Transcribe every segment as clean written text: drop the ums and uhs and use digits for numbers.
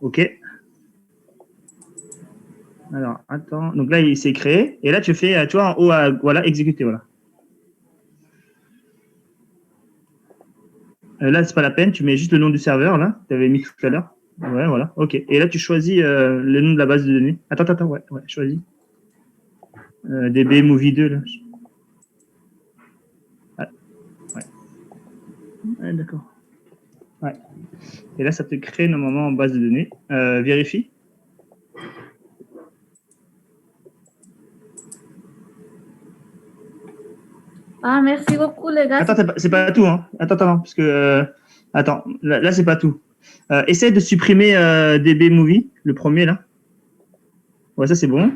OK. Alors, attends. Donc là, il s'est créé. Et là, tu fais, tu vois, en haut, voilà, exécuter, voilà. Là, c'est pas la peine. Tu mets juste le nom du serveur, là. Tu avais mis tout à l'heure. Ouais, voilà. OK. Et là, tu choisis le nom de la base de données. Attends. Ouais, choisis. DB Movie 2, là. Ah, ouais. Ouais, d'accord. Ouais. Et là, ça te crée normalement en base de données. Vérifie. Ah, merci beaucoup, les gars. Attends, c'est pas tout, hein. Attends, parce que attends, là c'est pas tout. Essaie de supprimer DB Movie, le premier là. Ouais, ça c'est bon.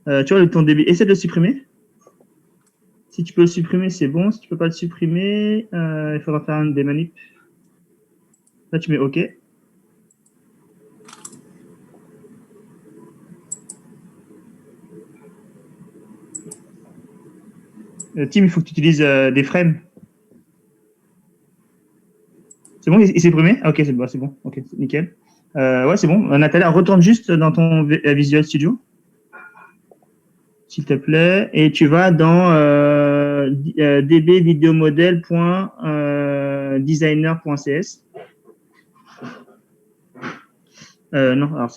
Tu vois ton DB, essaie de le supprimer. Si tu peux le supprimer, c'est bon. Si tu peux pas le supprimer, il faudra faire des manips. Là, tu mets OK. Tim, il faut que tu utilises des frames. C'est bon, il s'est supprimé? Ok, c'est bon. Ok, nickel. Ouais, c'est bon. Nathalie, retourne juste dans ton Visual Studio, s'il te plaît, et tu vas dans dbvideomodel.designer.cs. Non, alors,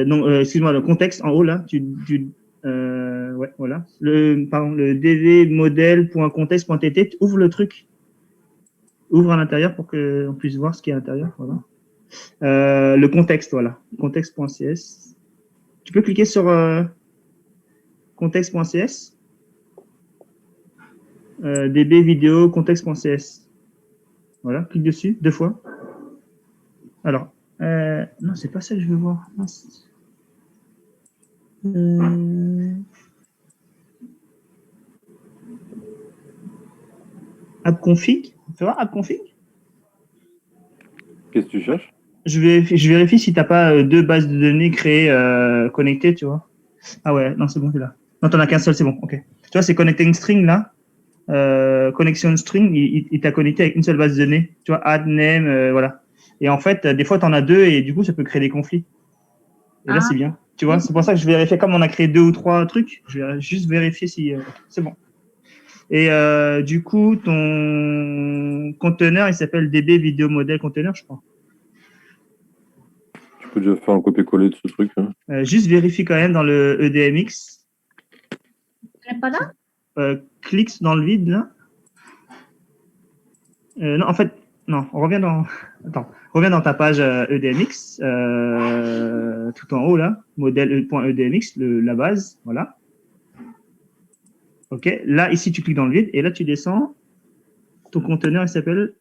non, excuse-moi, le contexte en haut là, ouais, voilà. Le dvmodel.context.tt, ouvre le truc, ouvre à l'intérieur pour qu'on puisse voir ce qui est à l'intérieur, voilà. Le contexte, voilà, contexte.cs. Tu peux cliquer sur contexte.cs, db vidéo contexte.cs. Voilà, clique dessus 2 fois. Alors, non, c'est pas ça que je veux voir. App config. Tu vois, app config. Qu'est-ce que tu cherches? Je vérifie si tu n'as pas 2 bases de données créées connectées, tu vois. Ah ouais, non, c'est bon, c'est là. Non, tu n'en as qu'un seul, c'est bon, ok. Tu vois, c'est connecting string là. Connection string, il t'a connecté avec une seule base de données. Tu vois, add name, voilà. Et en fait, des fois, tu en as 2 et du coup, ça peut créer des conflits. Et là, c'est bien. Tu vois, c'est pour ça que je vérifie. Comme on a créé 2 ou 3 trucs, je vais juste vérifier si c'est bon. Et du coup, ton conteneur, il s'appelle DB Video Model Container, je crois. Tu peux déjà faire un copier-coller de ce truc. Hein. Juste vérifie quand même dans le EDMX. C'est pas là? Clique dans le vide, là. Non, en fait, non, on revient dans... Attends, reviens dans ta page EDMX, tout en haut, là, modèle.edmx, la base, voilà. OK, là, ici, tu cliques dans le vide, et là, tu descends. Ton conteneur, il s'appelle...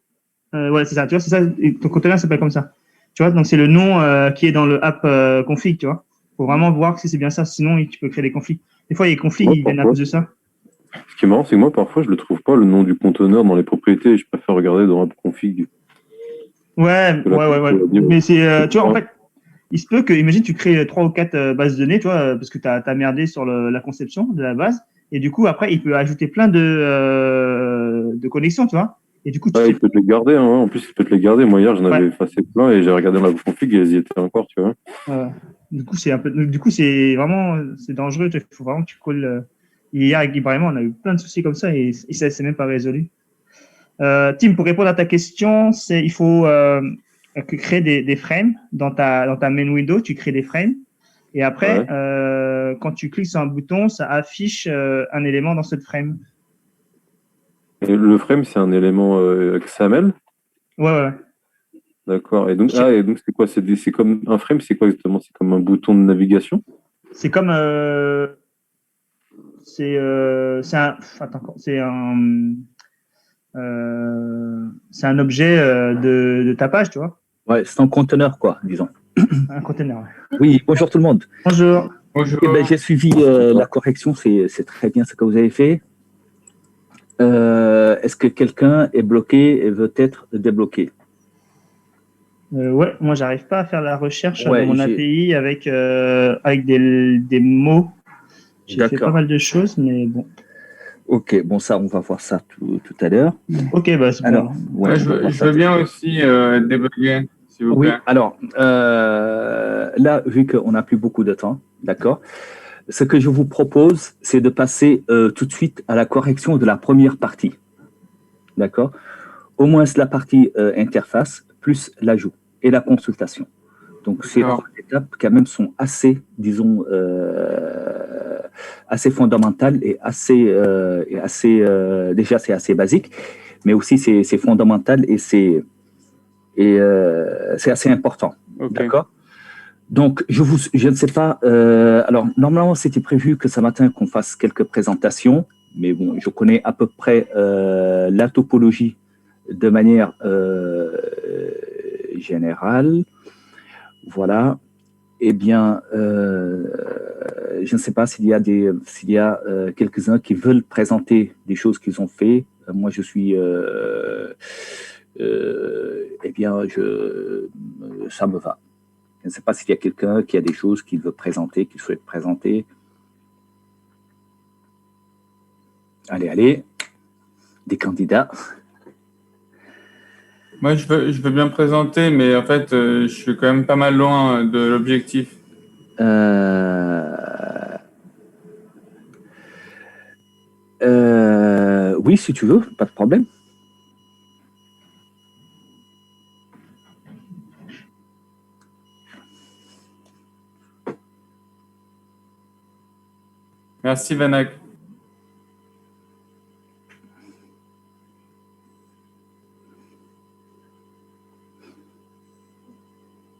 ouais, c'est ça, tu vois, c'est ça, ton conteneur s'appelle comme ça. Tu vois, donc c'est le nom qui est dans le app config, tu vois. Faut vraiment voir si c'est bien ça, sinon tu peux créer des conflits. Des fois, les conflits, ils viennent à cause de ça. Ce qui est marrant, c'est que moi, parfois, je ne le trouve pas, le nom du conteneur dans les propriétés, et je préfère regarder dans app config. Ouais. Mais c'est, tu vois, en fait, il se peut que, imagine, tu crées 3 ou 4 bases de données, tu vois, parce que tu as merdé sur la conception de la base, et du coup, après, il peut ajouter plein de connexions, tu vois. Et du coup, il peut te les garder, hein. En plus, il peut te les garder. Moi, hier, j'en avais effacé plein et j'ai regardé dans la config et elles y étaient encore, tu vois. Du coup, c'est vraiment, c'est dangereux. Il faut vraiment que tu colles. Hier, avec Ibrahim, on a eu plein de soucis comme ça et ça s'est même pas résolu. Tim, pour répondre à ta question, il faut créer des frames dans ta main window. Tu crées des frames et après, quand tu cliques sur un bouton, ça affiche un élément dans cette frame. Et le frame, c'est un élément XML? Ouais. D'accord. Et donc, c'est quoi? C'est comme un frame, c'est quoi exactement? C'est comme un bouton de navigation? C'est comme c'est un objet de ta page, tu vois. Ouais, c'est un conteneur, quoi, disons. Un conteneur. Ouais. Oui, bonjour tout le monde. Bonjour. Eh ben, j'ai suivi la correction, c'est très bien ce que vous avez fait. Est-ce que quelqu'un est bloqué et veut être débloqué? Ouais, moi j'arrive pas à faire la recherche dans mon API avec des mots. J'ai fait pas mal de choses, mais bon. Ok, bon ça, on va voir ça tout à l'heure. Ok, bah c'est bon. Ouais, je veux bien aussi débugger. s'il vous Oui, plaît. alors, là, vu qu'on n'a plus beaucoup de temps, d'accord, ce que je vous propose, c'est de passer tout de suite à la correction de la première partie, d'accord? Au moins la partie interface, plus l'ajout et la consultation. Donc, ces D'accord. trois étapes, quand même, sont assez, disons, assez fondamentales et déjà, c'est assez basique, mais aussi c'est fondamental et c'est assez important. Ok. D'accord? Donc, je ne sais pas. Alors, normalement, c'était prévu que ce matin qu'on fasse quelques présentations, mais bon, je connais à peu près la topologie de manière générale. Voilà. Eh bien, je ne sais pas s'il y a quelques-uns qui veulent présenter des choses qu'ils ont fait. Moi, je suis. Eh bien, ça me va. Je ne sais pas s'il y a quelqu'un qui a des choses qu'il veut présenter, qu'il souhaite présenter. Allez, des candidats. Moi, je veux bien présenter, mais en fait, je suis quand même pas mal loin de l'objectif. Oui, si tu veux, pas de problème. Merci, Vanak.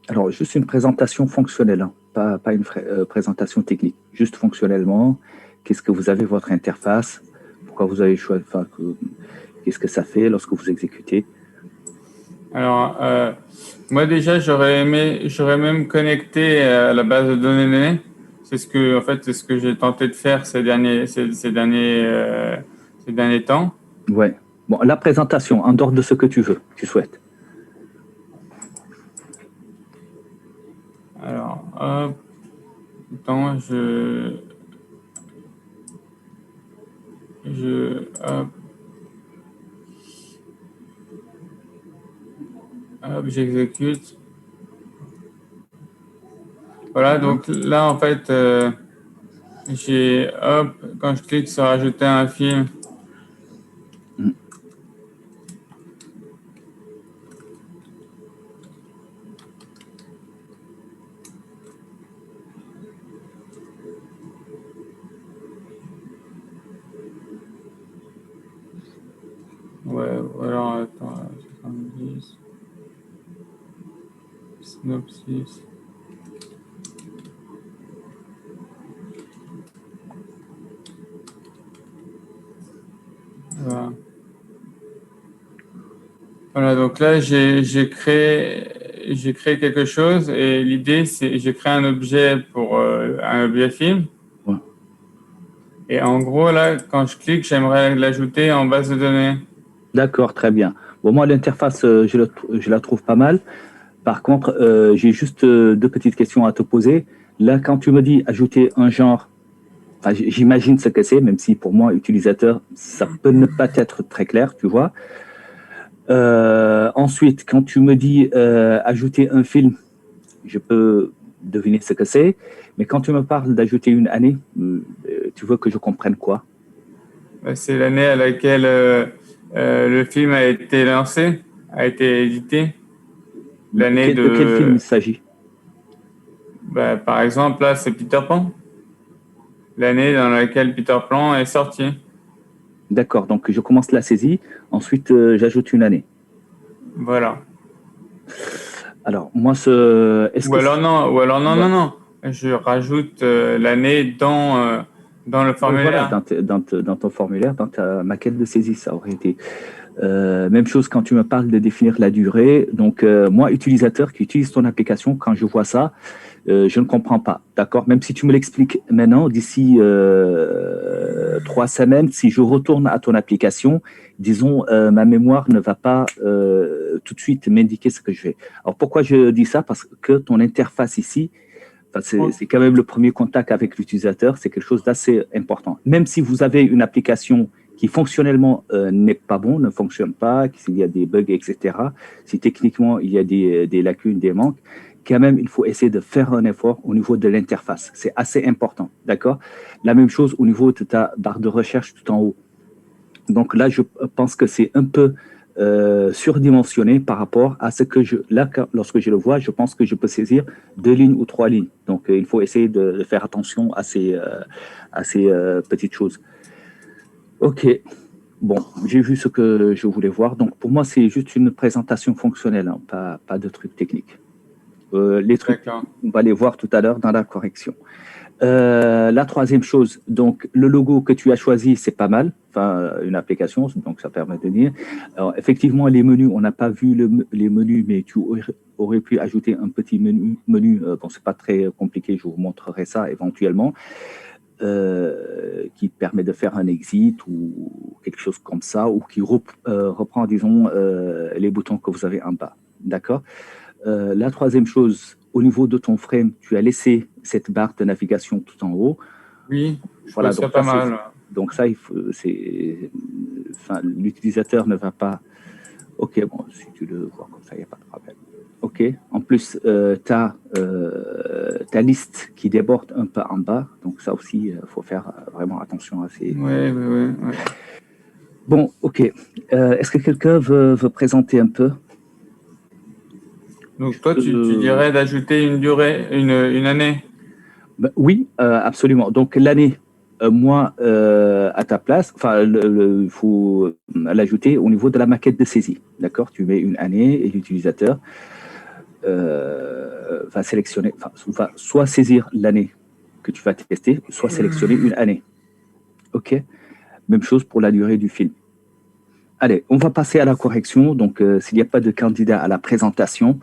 Alors, juste une présentation fonctionnelle, hein, pas une présentation technique. Juste fonctionnellement, qu'est-ce que vous avez votre interface? Pourquoi vous avez choisi? Qu'est-ce que ça fait lorsque vous exécutez? Alors, moi déjà, j'aurais même connecté à la base de données. C'est ce que j'ai tenté de faire ces derniers temps. Ouais. Bon, la présentation, en dehors de ce que tu souhaites. Alors, hop, attends, hop, j'exécute. Voilà, donc là, en fait, quand je clique sur ajouter un film, ouais, alors, attends, 70, synopsis. Voilà. Voilà, donc là, j'ai créé quelque chose et l'idée, c'est j'ai créé un objet pour un objet film. Ouais. Et en gros, là, quand je clique, j'aimerais l'ajouter en base de données. D'accord, très bien. Bon, moi, l'interface, je la trouve pas mal. Par contre, j'ai juste deux petites questions à te poser. Là, quand tu me dis ajouter un genre, j'imagine ce que c'est, même si pour moi, utilisateur, ça peut ne pas être très clair, tu vois. Ensuite, quand tu me dis ajouter un film, je peux deviner ce que c'est. Mais quand tu me parles d'ajouter une année, tu veux que je comprenne quoi? C'est l'année à laquelle le film a été lancé, a été édité. L'année De quel film il s'agit? Par exemple, là, c'est Peter Pan. L'année dans laquelle Peter Pan est sorti. D'accord, donc je commence la saisie, ensuite j'ajoute une année. Voilà. Alors, moi, Ou alors non. Je rajoute l'année dans le formulaire. Voilà, dans ton formulaire, dans ta maquette de saisie, ça aurait été. Même chose quand tu me parles de définir la durée. Donc, moi, utilisateur qui utilise ton application, quand je vois ça, je ne comprends pas. D'accord? Même si tu me l'expliques maintenant, d'ici 3 semaines, si je retourne à ton application, disons, ma mémoire ne va pas tout de suite m'indiquer ce que je fais. Alors, pourquoi je dis ça? Parce que ton interface ici, c'est quand même le premier contact avec l'utilisateur, c'est quelque chose d'assez important. Même si vous avez une application qui fonctionnellement n'est pas bon, ne fonctionne pas, s'il y a des bugs, etc., si techniquement il y a des lacunes, des manques, quand même, il faut essayer de faire un effort au niveau de l'interface. C'est assez important, d'accord? La même chose au niveau de ta barre de recherche tout en haut. Donc là, je pense que c'est un peu surdimensionné par rapport à ce que lorsque je le vois, je pense que je peux saisir 2 lignes ou 3 lignes. Donc, il faut essayer de faire attention à ces petites choses. OK. Bon, j'ai vu ce que je voulais voir. Donc, pour moi, c'est juste une présentation fonctionnelle, hein, pas de trucs techniques. Les trucs, on va les voir tout à l'heure dans la correction. La troisième chose, donc le logo que tu as choisi, c'est pas mal, enfin une application, donc ça permet de dire. Alors effectivement, les menus, on n'a pas vu les menus, mais tu aurais pu ajouter un petit menu. Bon, c'est pas très compliqué, je vous montrerai ça éventuellement, qui permet de faire un exit ou quelque chose comme ça, ou qui reprend, disons, les boutons que vous avez en bas. D'accord? La troisième chose, au niveau de ton frame, tu as laissé cette barre de navigation tout en haut. Oui, voilà, donc pas mal. Donc ça, l'utilisateur ne va pas... Ok, bon, si tu le vois comme ça, il n'y a pas de problème. Ok, en plus, tu as ta liste qui déborde un peu en bas, donc ça aussi, il faut faire vraiment attention à ces... Oui. Bon, ok. Est-ce que quelqu'un veut présenter un peu? Donc toi, tu dirais d'ajouter une durée, une année? Ben, oui, absolument. Donc l'année, moi, à ta place, il faut l'ajouter au niveau de la maquette de saisie. D'accord? Tu mets une année et l'utilisateur va sélectionner, va soit saisir l'année que tu vas tester, soit sélectionner une année. OK? Même chose pour la durée du film. Allez, on va passer à la correction. Donc, s'il n'y a pas de candidat à la présentation,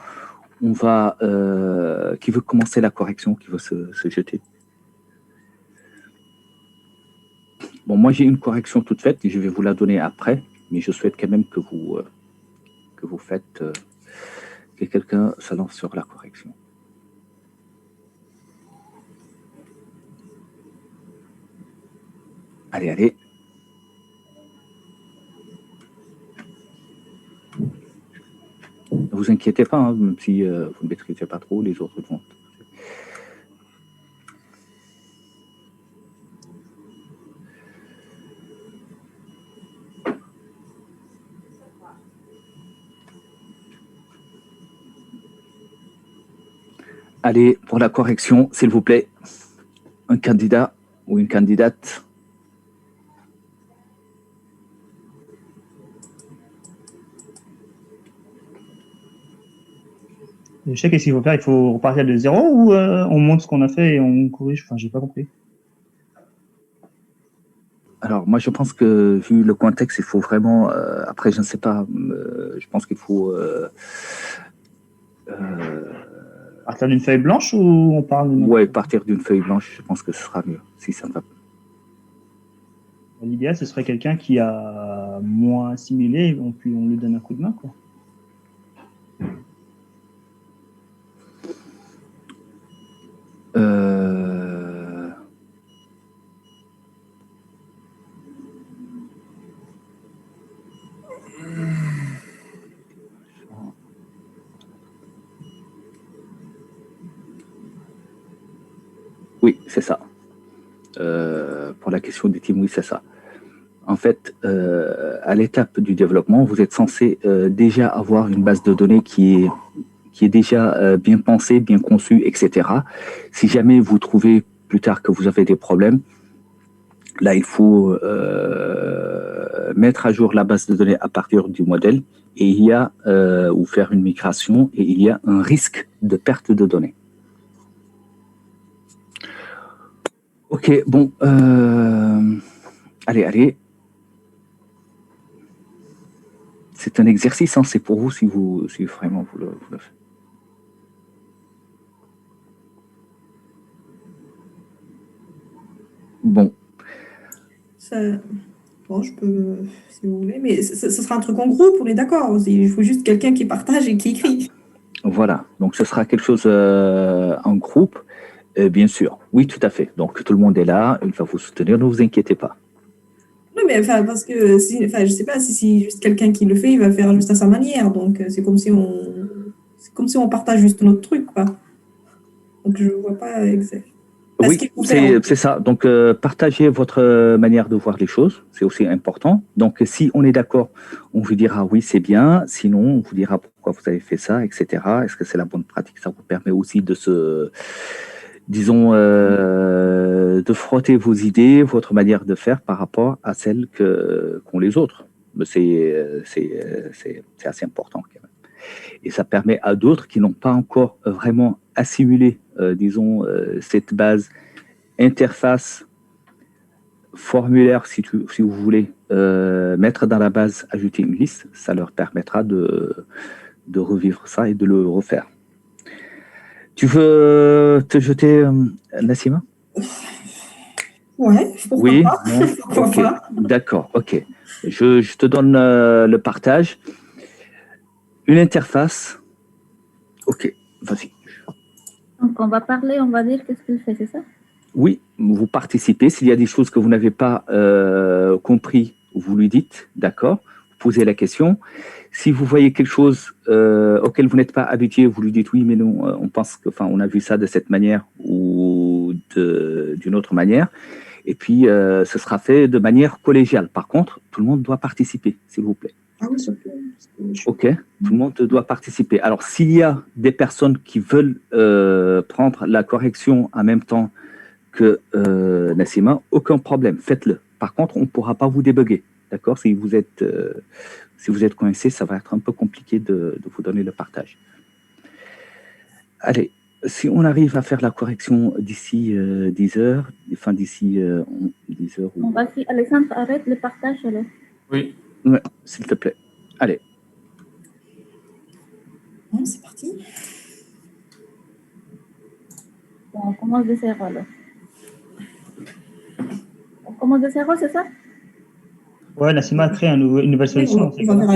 on va... qui veut commencer la correction, qui veut se jeter? Bon, moi, j'ai une correction toute faite et je vais vous la donner après, mais je souhaite quand même que vous faites... que quelqu'un se lance sur la correction. Allez. Ne vous inquiétez pas, hein, même si vous ne maîtrisez pas trop, les autres vont. Allez, pour la correction, s'il vous plaît, un candidat ou une candidate. Je sais qu'est-ce qu'il faut faire, il faut repartir de zéro ou on montre ce qu'on a fait et on corrige. Enfin, j'ai pas compris. Alors, moi, je pense que vu le contexte, il faut vraiment... après, je ne sais pas, je pense qu'il faut... Partir d'une feuille blanche ou on parle... Oui, partir d'une feuille blanche, je pense que ce sera mieux, si ça ne va pas. L'idéal, ce serait quelqu'un qui a moins assimilé, puis on lui donne un coup de main, quoi. Oui, c'est ça. Pour la question des teams, oui, c'est ça. En fait, à l'étape du développement, vous êtes censé déjà avoir une base de données qui est déjà bien pensée, bien conçue, etc. Si jamais vous trouvez plus tard que vous avez des problèmes, là, il faut mettre à jour la base de données à partir du modèle et ou faire une migration et il y a un risque de perte de données. Ok, bon, allez. C'est un exercice, hein, c'est pour vous si vraiment vous le faites. Bon. Bon, je peux, si vous voulez, mais ce sera un truc en groupe, on est d'accord. Il faut juste quelqu'un qui partage et qui écrit. Voilà, donc ce sera quelque chose en groupe, bien sûr. Oui, tout à fait. Donc tout le monde est là, il va vous soutenir, ne vous inquiétez pas. Non, Oui, mais enfin, parce que si, enfin, je sais pas si juste quelqu'un qui le fait, il va le faire juste à sa manière. Donc, c'est comme si on partage juste notre truc, quoi. Donc, je vois pas exact. Oui, c'est ça. Donc, partagez votre manière de voir les choses, c'est aussi important. Donc, si on est d'accord, on vous dira oui, c'est bien. Sinon, on vous dira pourquoi vous avez fait ça, etc. Est-ce que c'est la bonne pratique? Ça vous permet aussi de disons, de frotter vos idées, votre manière de faire par rapport à celle qu'ont les autres. C'est assez important quand même. Et ça permet à d'autres qui n'ont pas encore vraiment assimilé, disons, cette base interface formulaire, si vous voulez, mettre dans la base, ajouter une liste, ça leur permettra de revivre ça et de le refaire. Tu veux te jeter, Nassima? Ouais, pourquoi oui, pas. non, Pourquoi ok, pas. d'accord, ok. Je te donne le partage. Une interface. Ok, vas-y. Donc, on va parler, on va dire qu'est-ce qu'il fait, c'est ça? Oui, vous participez. S'il y a des choses que vous n'avez pas compris, vous lui dites, d'accord, vous posez la question. Si vous voyez quelque chose auquel vous n'êtes pas habitué, vous lui dites oui, mais non, on pense que, enfin, on a vu ça de cette manière ou d'une autre manière. Et puis, ce sera fait de manière collégiale. Par contre, tout le monde doit participer, s'il vous plaît. Ah oui, ça peut. Ok, tout le monde doit participer. Alors, s'il y a des personnes qui veulent prendre la correction en même temps que Nassima, aucun problème, faites-le. Par contre, on ne pourra pas vous débugger. D'accord? Si vous êtes coincé, ça va être un peu compliqué de vous donner le partage. Allez, si on arrive à faire la correction d'ici 10 heures, enfin d'ici 10 heures. On va, si Alexandre arrête le partage alors. Oui. Ouais, s'il te plaît. Allez. Bon, c'est parti. Bon, on commence de zéro alors. On commence de zéro, c'est ça? Ouais, Nassima a créé une nouvelle solution. Oui, on va faire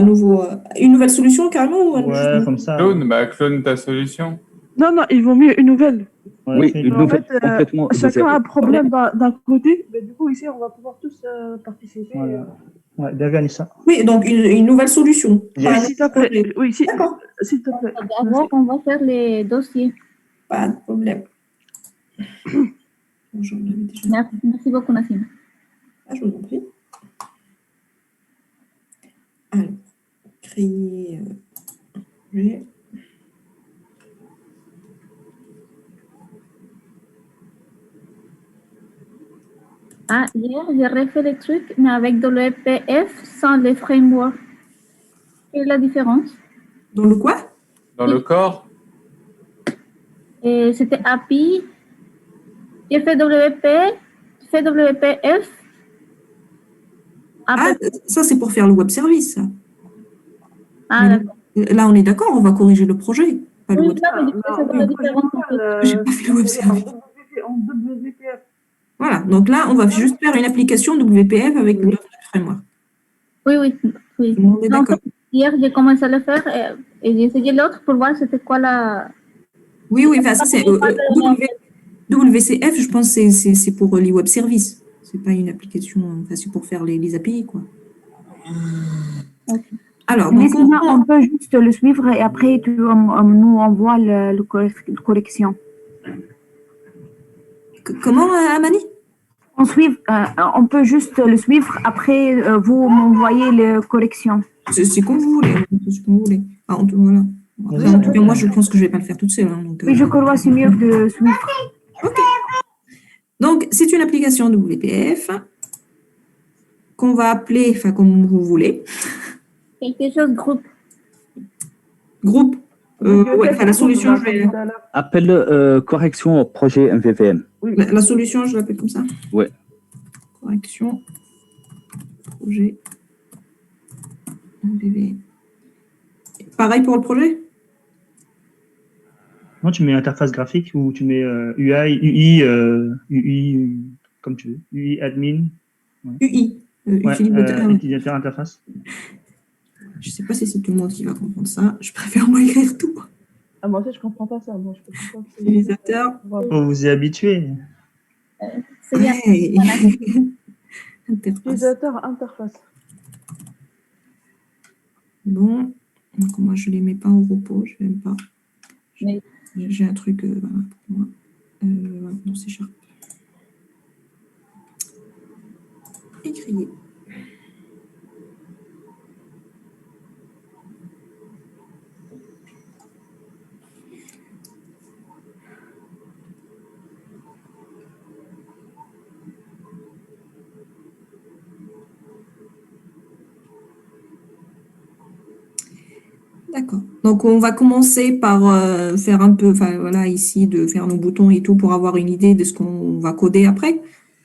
une nouvelle solution carrément ou ouais, comme ça. Clone ta solution. Non, il vaut mieux une nouvelle. Ouais, oui, une nouvelle, en fait, complètement. chacun a un problème d'un côté, mais du coup, ici, on va pouvoir tous participer. Voilà. Ouais, bien Anissa. Oui, donc une nouvelle solution. Yes. S'il te plaît. Oui, D'accord. s'il te plaît. D'abord, on va faire les dossiers. Pas de problème. Merci beaucoup, Nassima. Ah, je vous en prie. Alors, créer projet. Ah, hier, j'ai refait les trucs, mais avec WPF sans les frameworks. Quelle est la différence? Dans le quoi? Dans le corps? Et c'était API. J'ai fait WPF. Ah, ça, c'est pour faire le web service. Ça. Ah, d'accord. Là, on est d'accord, on va corriger le projet. Pas le Oui, web non, mais du coup, c'est pas la différence. J'ai pas fait le web service. En WPF. Voilà, donc là, on va juste faire une application WPF avec le framework. Oui. On est d'accord. Hier, j'ai commencé à le faire et j'ai essayé l'autre pour voir c'était quoi la... Oui, enfin, ça, c'est WCF, je pense que c'est pour les web services. C'est pas une application, enfin, c'est pour faire les API, quoi. Okay. Alors, mais donc, sinon, on peut juste le suivre et après, nous envoie le correction. Comment, Amani? On peut juste le suivre, après, vous m'envoyez les corrections. C'est comme vous voulez. Ah, voilà. Après, en tout cas, moi, je pense que je ne vais pas le faire toute seule. Hein, donc, oui, je crois que c'est mieux de suivre. OK. Donc, c'est une application WPF qu'on va appeler, enfin, comme vous voulez. Quelque chose groupe. Groupe. Ouais, la solution, je vais... Appelle correction au projet MVVM. Oui. La solution, je l'appelle comme ça? Oui. Correction projet MVVM. Pareil pour le projet? Non, tu mets interface graphique ou tu mets UI, comme tu veux. UI admin. Ouais. UI. Utilisateur interface. Je ne sais pas si c'est tout le monde qui va comprendre ça. Je préfère moi écrire tout. Ah, moi aussi, je ne comprends pas ça. Moi, je peux pas utilisateur. Vous vous y habituez. C'est bien. Interface. Utilisateur interface. Bon, donc moi je les mets pas en repos, je n'aime pas. Mais- J'ai un truc voilà, pour moi. Voilà, dans C#. Écrier. D'accord. Donc, on va commencer par faire un peu, enfin voilà, ici, de faire nos boutons et tout pour avoir une idée de ce qu'on va coder après.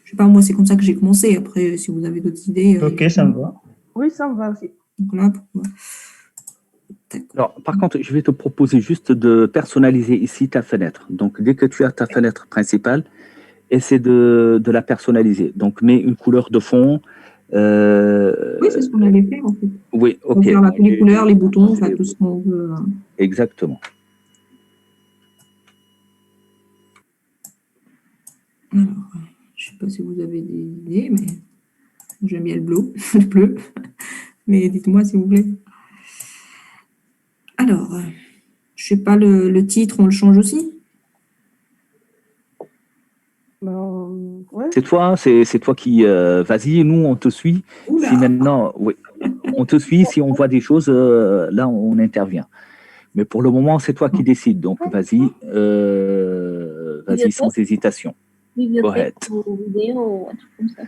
Je sais pas, moi, c'est comme ça que j'ai commencé. Après, si vous avez d'autres idées. Ok, ça me va. Oui, ça me va aussi. Donc là, Alors, par contre, je vais te proposer juste de personnaliser ici ta fenêtre. Donc, dès que tu as ta fenêtre principale, essaie de la personnaliser. Donc, mets une couleur de fond. oui, c'est ce qu'on avait fait, en fait. Oui, On ok. va faire les couleurs, les boutons, enfin, tout ce qu'on veut. Exactement. Alors, je sais pas si vous avez des idées, mais j'aime bien le bleu, le bleu. Mais dites-moi s'il vous plaît. Alors, je sais pas, le titre, on le change aussi? Ben, ouais. C'est toi qui. Vas-y, nous, on te suit. Oula. Si maintenant, oui, on te suit. Si on voit des choses, là, on intervient. Mais pour le moment, c'est toi qui décides. Donc, vas-y, vas-y sans hésitation. Bibliothèque ou vidéo, un truc comme ça.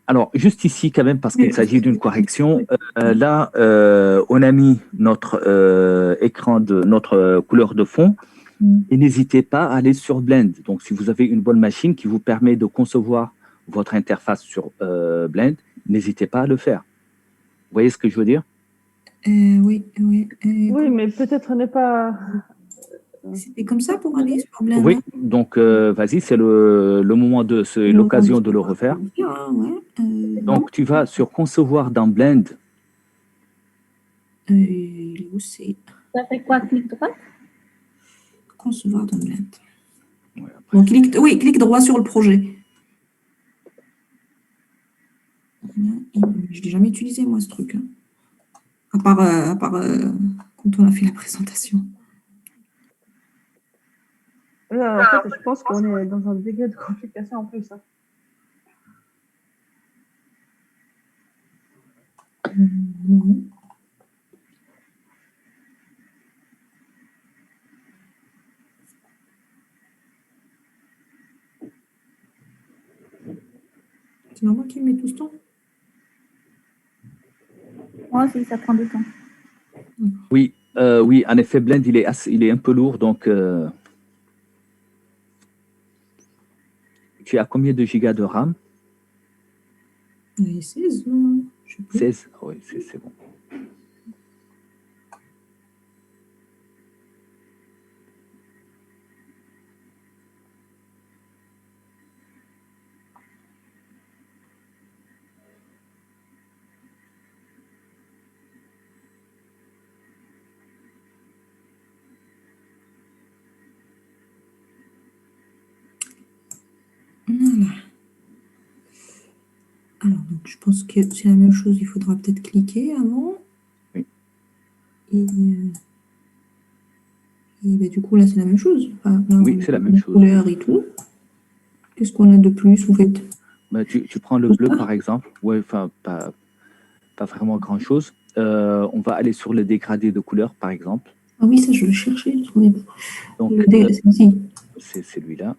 Alors, juste ici, quand même, parce qu'il s'agit d'une correction, là, on a mis notre écran de notre couleur de fond. Et n'hésitez pas à aller sur Blend. Donc, si vous avez une bonne machine qui vous permet de concevoir votre interface sur Blend, n'hésitez pas à le faire. Vous voyez ce que je veux dire? Oui, oui. Oui, mais peut-être n'est pas. C'était comme ça pour aller sur Blend. Oui, donc vas-y, c'est le moment c'est l'occasion de le refaire. Donc, tu vas sur Concevoir dans Blend. Il est où c'est? Ça fait quoi, clic droit? Concevoir dans Blend. Ouais, donc, clic droit sur le projet. Je ne l'ai jamais utilisé, moi, ce truc. Hein. À part quand on a fait la présentation. Là, en fait, je pense qu'on est dans un degré de complication en plus. Hein. Non. C'est normal qu'il met tout ce temps? Moi aussi, ça prend du temps. Oui, oui, en effet, Blend, il est un peu lourd, donc tu as combien de gigas de RAM? 16, non? Je sais plus. 16, oui, c'est bon. Voilà. Alors, donc, je pense que c'est la même chose. Il faudra peut-être cliquer avant. Oui. Et ben, du coup, là, c'est la même chose. Enfin, là, Oui, c'est la même chose. Couleur et tout. Qu'est-ce qu'on a de plus, vous faites? Bah, tu prends le bleu, par exemple. Oui, enfin, pas vraiment grand-chose. On va aller sur le dégradé de couleur, par exemple. Ah oui, ça, je le cherchais, je ne trouvais pas. Donc, c'est celui-là.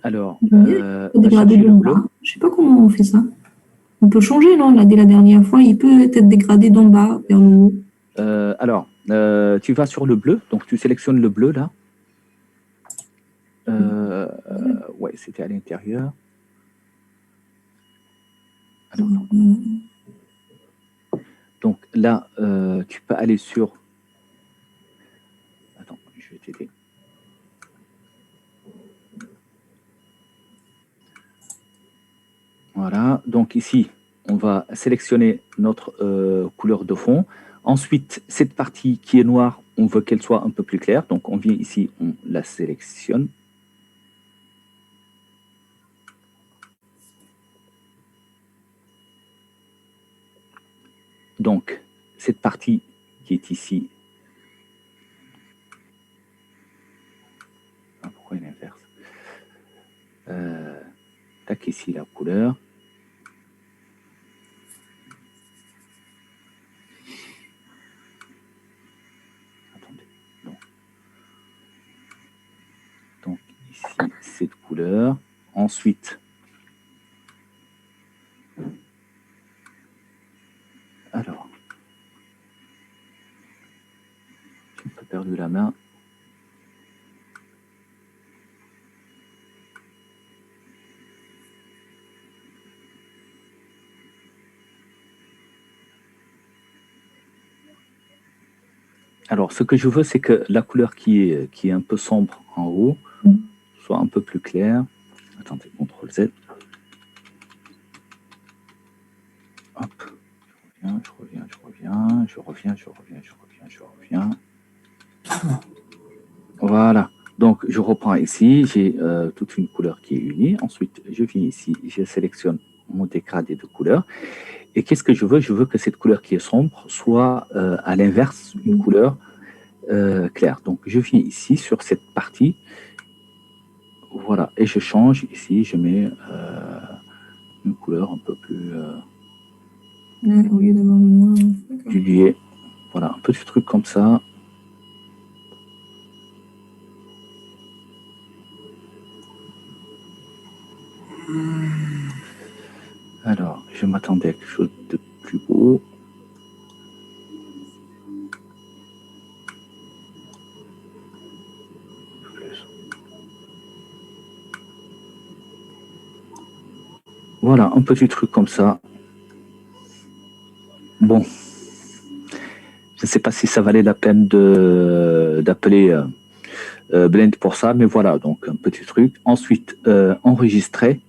Alors, dégradé d'en bas. Je ne sais pas comment on fait ça. On peut changer, non? Là, dès la dernière fois, il peut être dégradé d'en bas vers le haut. Alors, tu vas sur le bleu, donc tu sélectionnes le bleu, là. Ouais, c'était à l'intérieur. Donc là, tu peux aller sur... Attends, je vais t'aider. Voilà, donc ici, on va sélectionner notre couleur de fond. Ensuite, cette partie qui est noire, on veut qu'elle soit un peu plus claire. Donc, on vient ici, on la sélectionne. Donc, cette partie qui est ici. Ah, pourquoi il inverse? Tac, ici la couleur. Attendez. Non. Donc, ici, cette couleur. Ensuite, alors, j'ai un peu perdu la main. Alors, ce que je veux, c'est que la couleur qui est un peu sombre en haut soit un peu plus claire. Attendez, CTRL Z. Hop. Je reviens. Voilà. Donc, je reprends ici. J'ai toute une couleur qui est unie. Ensuite, je viens ici. Je sélectionne mon dégradé de couleur. Et qu'est-ce que je veux? Je veux que cette couleur qui est sombre soit à l'inverse une couleur claire. Donc, je viens ici sur cette partie. Voilà. Et je change ici. Je mets une couleur un peu plus... au lieu d'avoir le noir. du lié. Voilà, un petit truc comme ça. Alors, je m'attendais à quelque chose de plus beau. Voilà, un petit truc comme ça. Bon. Je ne sais pas si ça valait la peine d'appeler Blend pour ça, mais voilà, donc un petit truc. Ensuite, enregistrer.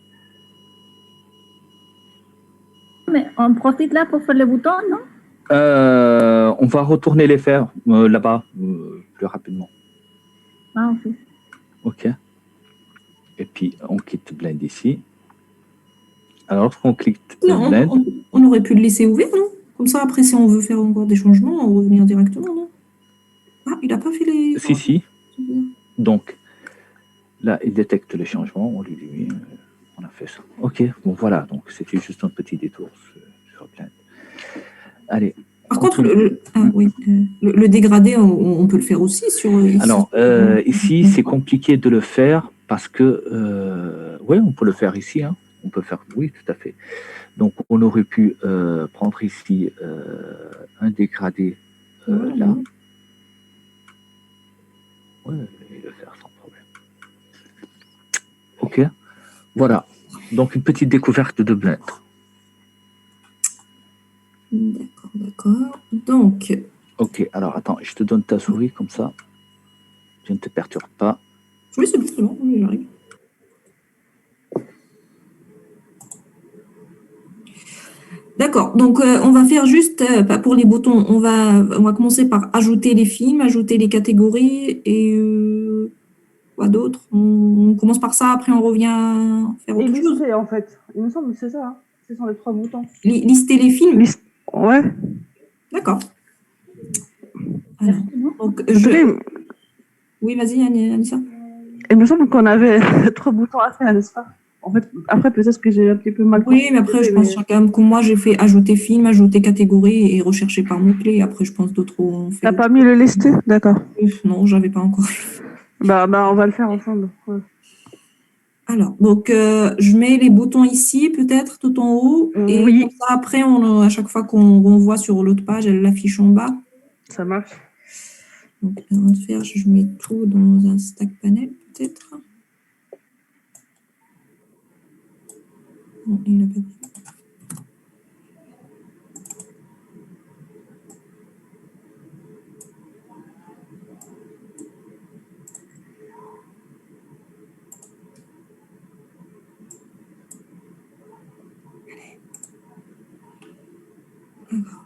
Mais on profite là pour faire le bouton, non? On va retourner les faire là-bas plus rapidement. Ah, ok. Ok. Et puis, on quitte Blend ici. Alors, lorsqu'on clique Blend... On aurait pu le laisser ouvert, non? Comme ça, après, si on veut faire encore des changements, on revenir directement, non? Ah, il n'a pas fait les... Si. Donc, là, il détecte les changements. On lui dit, on a fait ça. Ok, bon, voilà. Donc, c'était juste un petit détour sur Blend. Allez. Par contre, le dégradé, on peut le faire aussi sur... Ici. Alors, ici, c'est compliqué de le faire parce que... oui, on peut le faire ici. Hein. On peut faire... Oui, tout à fait. Donc, on aurait pu prendre ici un dégradé là. Oui, et le faire sans problème. OK. Voilà. Donc, une petite découverte de Blend. D'accord. Donc... OK. Alors, attends, je te donne ta souris comme ça. Je ne te perturbe pas. Oui, c'est bon. Oui, j'arrive. D'accord, donc on va faire juste, pour les boutons, on va commencer par ajouter les films, ajouter les catégories et quoi d'autre? On commence par ça, après on revient faire autre chose. Lister, en fait. Il me semble que c'est ça. Hein. Ce sont les 3 boutons. Lister les films? Ouais. D'accord. Donc, oui, vas-y, Anissa. Il me semble qu'on avait 3 boutons à faire, n'est-ce pas? En fait, après, peut-être que j'ai un petit peu mal compris. Oui, mais après, je pense quand même que moi, j'ai fait ajouter film, ajouter catégorie et rechercher par mots-clés. Après, je pense d'autres ont fait. T'as pas mis le lister? D'accord. Non, j'avais pas encore. Bah, on va le faire ensemble. Ouais. Alors, donc, je mets les boutons ici, peut-être, tout en haut. Et oui. comme ça, après, à chaque fois qu'on renvoie sur l'autre page, elle l'affiche en bas. Ça marche. Donc, avant de faire, je mets tout dans un stack panel, peut-être. Non, il n'a pas pris. D'accord.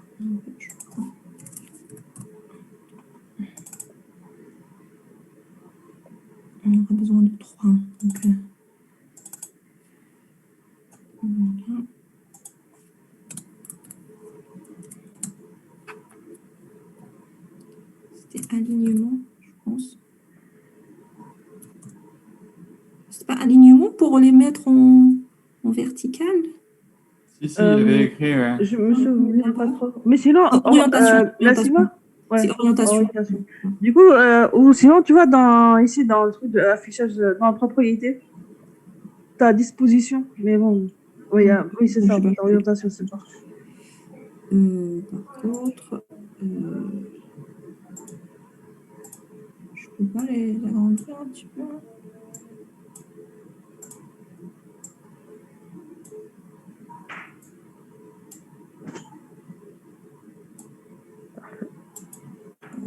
On aura besoin de 3. Donc, voilà. C'est pas alignement pour les mettre en vertical? Si, il y avait écrit, ouais. Je me souviens pas trop. Mais sinon, Orientation. la Orientation. CIMA, ouais, C'est orientation. orientation. Du coup, ou sinon, tu vois, ici, dans le truc de l'affichage, dans la propriété, tu as disposition. Mais bon, oui, oui c'est ça, orientation, c'est pas. Par contre, je peux pas l'agrandir un petit peu.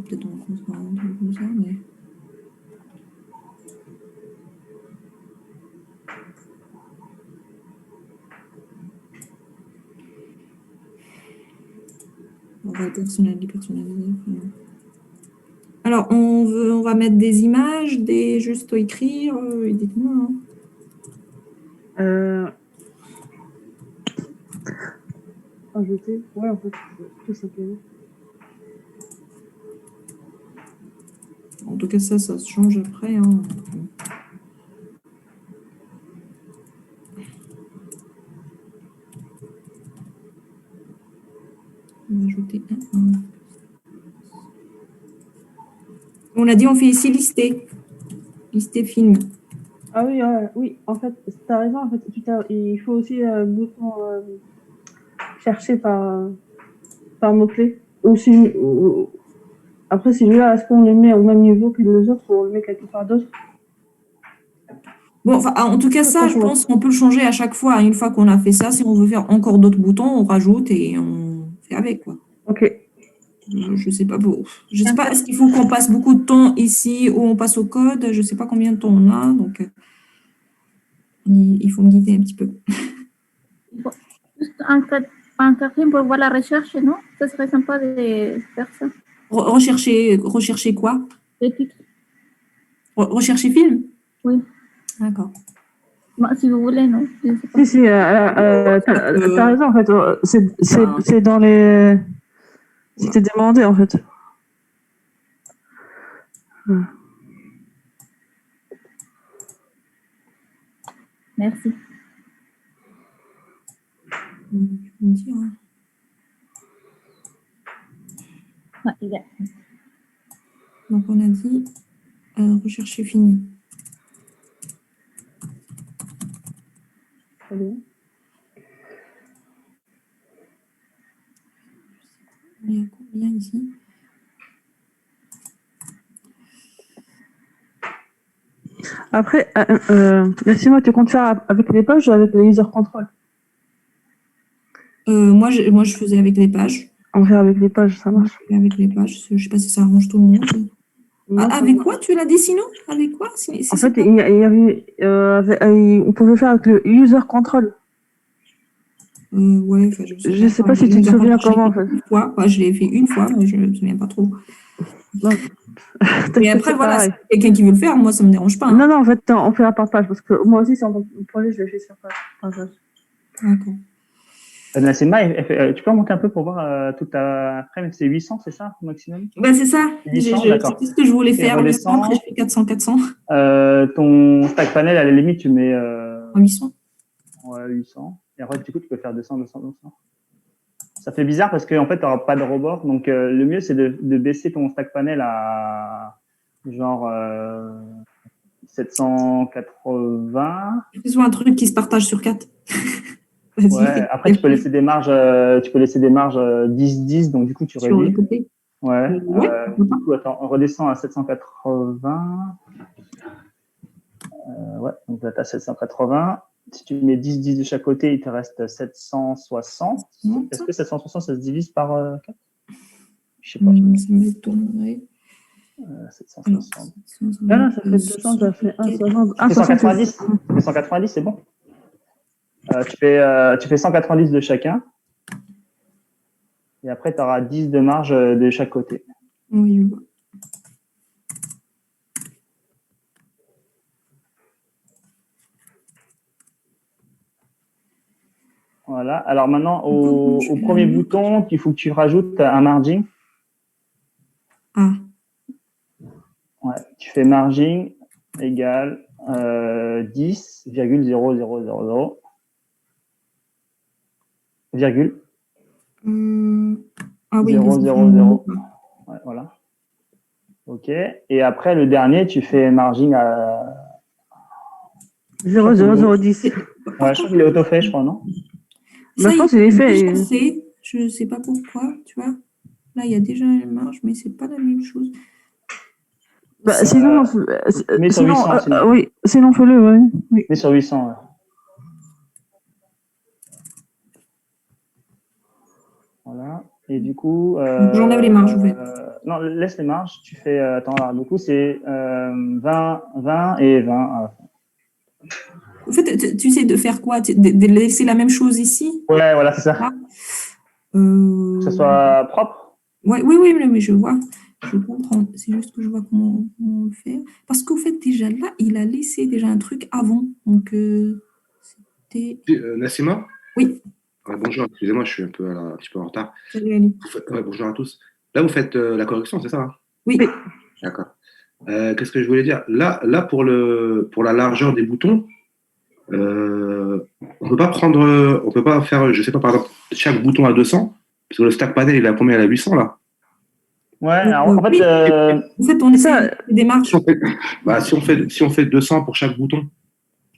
Peut-être on va faire un truc comme ça, mais. On va personnaliser. Alors, on va mettre des images, juste écrire, dites-moi. Ajouter, ouais, en fait, tout simplement. En tout cas, ça se change après. Hein. On va ajouter un. On a dit, on fait ici lister. Lister film. Ah oui, oui, en fait, tu as raison. En fait, il faut aussi le bouton chercher par mot-clé. Après, celui-là, est-ce qu'on le met au même niveau que les autres ou on le met quelque part d'autre? Bon, enfin, en tout cas, ça, je pense qu'on peut le changer à chaque fois. Une fois qu'on a fait ça, si on veut faire encore d'autres boutons, on rajoute et on fait avec, quoi. Ok. Je sais pas. Je sais pas, est-ce qu'il faut qu'on passe beaucoup de temps ici ou on passe au code? Je sais pas combien de temps on a, donc il faut me guider un petit peu. Juste un quatrième pour voir la recherche, non? Ça serait sympa de faire ça. Rechercher quoi? Les titres. Rechercher film? Oui. D'accord. Bon, si vous voulez, non? Je sais pas. Si, t'as raison, en fait. C'est dans les... C'était demandé, en fait. Merci. Dire, hein. Ouais, il y a. Donc, on a dit rechercher film. Très bien. Il y a combien ici? Après, laissez-moi, tu comptes faire avec les pages ou avec le user control? Moi, je faisais avec les pages. On fait avec les pages, ça marche. Avec les pages, je sais pas si ça arrange tout le monde. Avec quoi tu l'as dit sinon? Avec quoi? En fait, il y avait, on pouvait faire avec le user control. Ouais, je sais pas si tu te souviens comment, en fait. Je l'ai fait une fois, mais je ne me souviens pas trop. Non. Mais après, voilà, si quelqu'un qui veut le faire, moi, ça ne me dérange pas. Hein. Non, en fait, on fait par page, parce que moi aussi, sur mon projet, je l'ai fait sur page. D'accord. Tu peux remonter un peu pour voir toute ta frame, c'est 800, c'est ça, au maximum? Ben, c'est ça. 800, c'est tout ce que je voulais faire. Après, je fais 400. Ton stack panel, à la limite, tu mets... 800. Ouais, 800. Et après, du coup, tu peux faire 200. Ça fait bizarre parce qu'en fait, tu n'auras pas de rebord. Donc, le mieux, c'est de baisser ton stack panel à genre 780. C'est soit un truc qui se partage sur 4. Ouais, après, tu peux laisser des marges 10-10, donc du coup, tu réduis. Ouais. Du coup, attends, on redescend à 780. Ouais, donc là, tu as 780. Si tu mets 10 de chaque côté, il te reste 760. Est-ce que 760, ça se divise par 4? Je sais pas. Ça m'étonnerait. 760. Non, ça fait 200, ça fait 160. 190. 190, c'est bon. Tu fais 190 de chacun. Et après, tu auras 10 de marge de chaque côté. Oui, je vois. Voilà. Alors maintenant, au premier bouton, il faut que tu rajoutes un margin. Ah. Ouais, tu fais margin. égale 10,0000. Virgule Ah oui. 0,00. Ouais, voilà. OK. Et après, le dernier, tu fais margin à... 0,0010. Ouais, je crois qu'il est auto-fait, je crois, non? Bah, je pense qu'il est fait. Je ne sais pas pourquoi, tu vois. Là, il y a déjà une marge, mais c'est pas la même chose. Bah, sinon, mais sur 800, sinon. oui, sinon fais-le, ouais. Oui. Mais sur 800, ouais. Voilà. Et du coup... j'enlève les marges, en fait. Non, laisse les marges. Tu fais... attends, alors, du coup, c'est 20, 20 et 20 à la fin. En fait, tu sais de faire quoi? De laisser la même chose ici? Ouais, voilà, c'est ça. Ah. Que ce soit propre. Ouais, oui, mais je vois. Je comprends. C'est juste que je vois comment le faire. Parce qu'au fait, déjà là, il a laissé déjà un truc avant. Donc, c'était... Nassima? Oui. Bonjour, excusez-moi, je suis un petit peu en retard. Salut, Ali. Bonjour à tous. Là, vous faites la correction, c'est ça, hein? Oui. D'accord. Qu'est-ce que je voulais dire? Là pour la largeur des boutons, on peut pas faire, je sais pas, par exemple, chaque bouton à 200, parce que le stack panel, il a combien? Il a 800, là? Ouais, alors, en fait... Oui. En fait, on essaie des démarches. Si on fait 200 pour chaque bouton.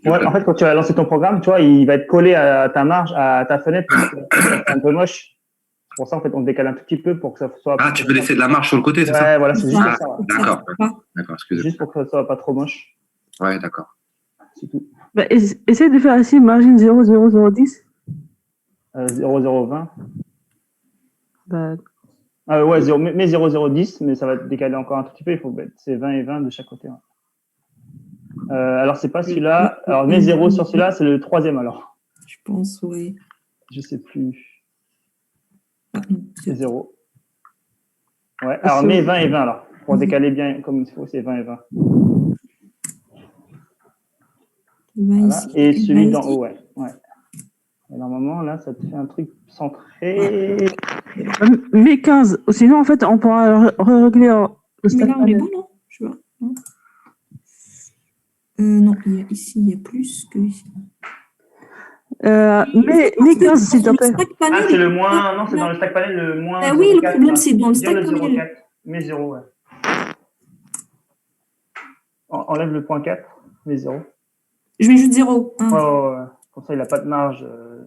Ouais, en fait, quand tu vas lancer ton programme, tu vois, il va être collé à ta marge, à ta fenêtre. C'est un peu moche. C'est pour ça, en fait, on décale un tout petit peu pour que ça soit... Ah, tu veux laisser de la marge sur le côté, c'est ça? Ouais, voilà, c'est juste pour ça. Ouais. D'accord, excusez-moi. Juste pour que ça soit pas trop moche. Ouais, d'accord. C'est tout. Bah, essaye de faire ici margin 0,0010. 0,020. Bah, ouais, mais 0,010, mais ça va décaler encore un tout petit peu. Il faut mettre c'est 20 et 20 de chaque côté. Ouais. Alors, c'est pas celui-là. Alors, mets 0 sur celui-là, c'est le troisième alors. Je pense, oui. Je sais plus. Ah, non, c'est 0. Ouais, alors mets 20 et 20 alors. Pour décaler bien comme il faut, c'est 20 et 20. Voilà. Ici, Et celui d'en haut, ouais. Et normalement, là, ça te fait un truc centré. Mais 15. Sinon, en fait, on pourra régler le mais stack là, on est panel. bon, non? Je vois. Non, ici, il y a plus que ici. Mais 15, s'il te plaît. Ah, c'est le moins. Non, c'est dans le stack panel le moins. Ah oui, le problème, c'est dans le stack panel. 0,4. Mais 0, ouais. Enlève le point 4, mais 0. Je mets juste 0. Hein. Ouais. Comme ça, il n'a pas de marge.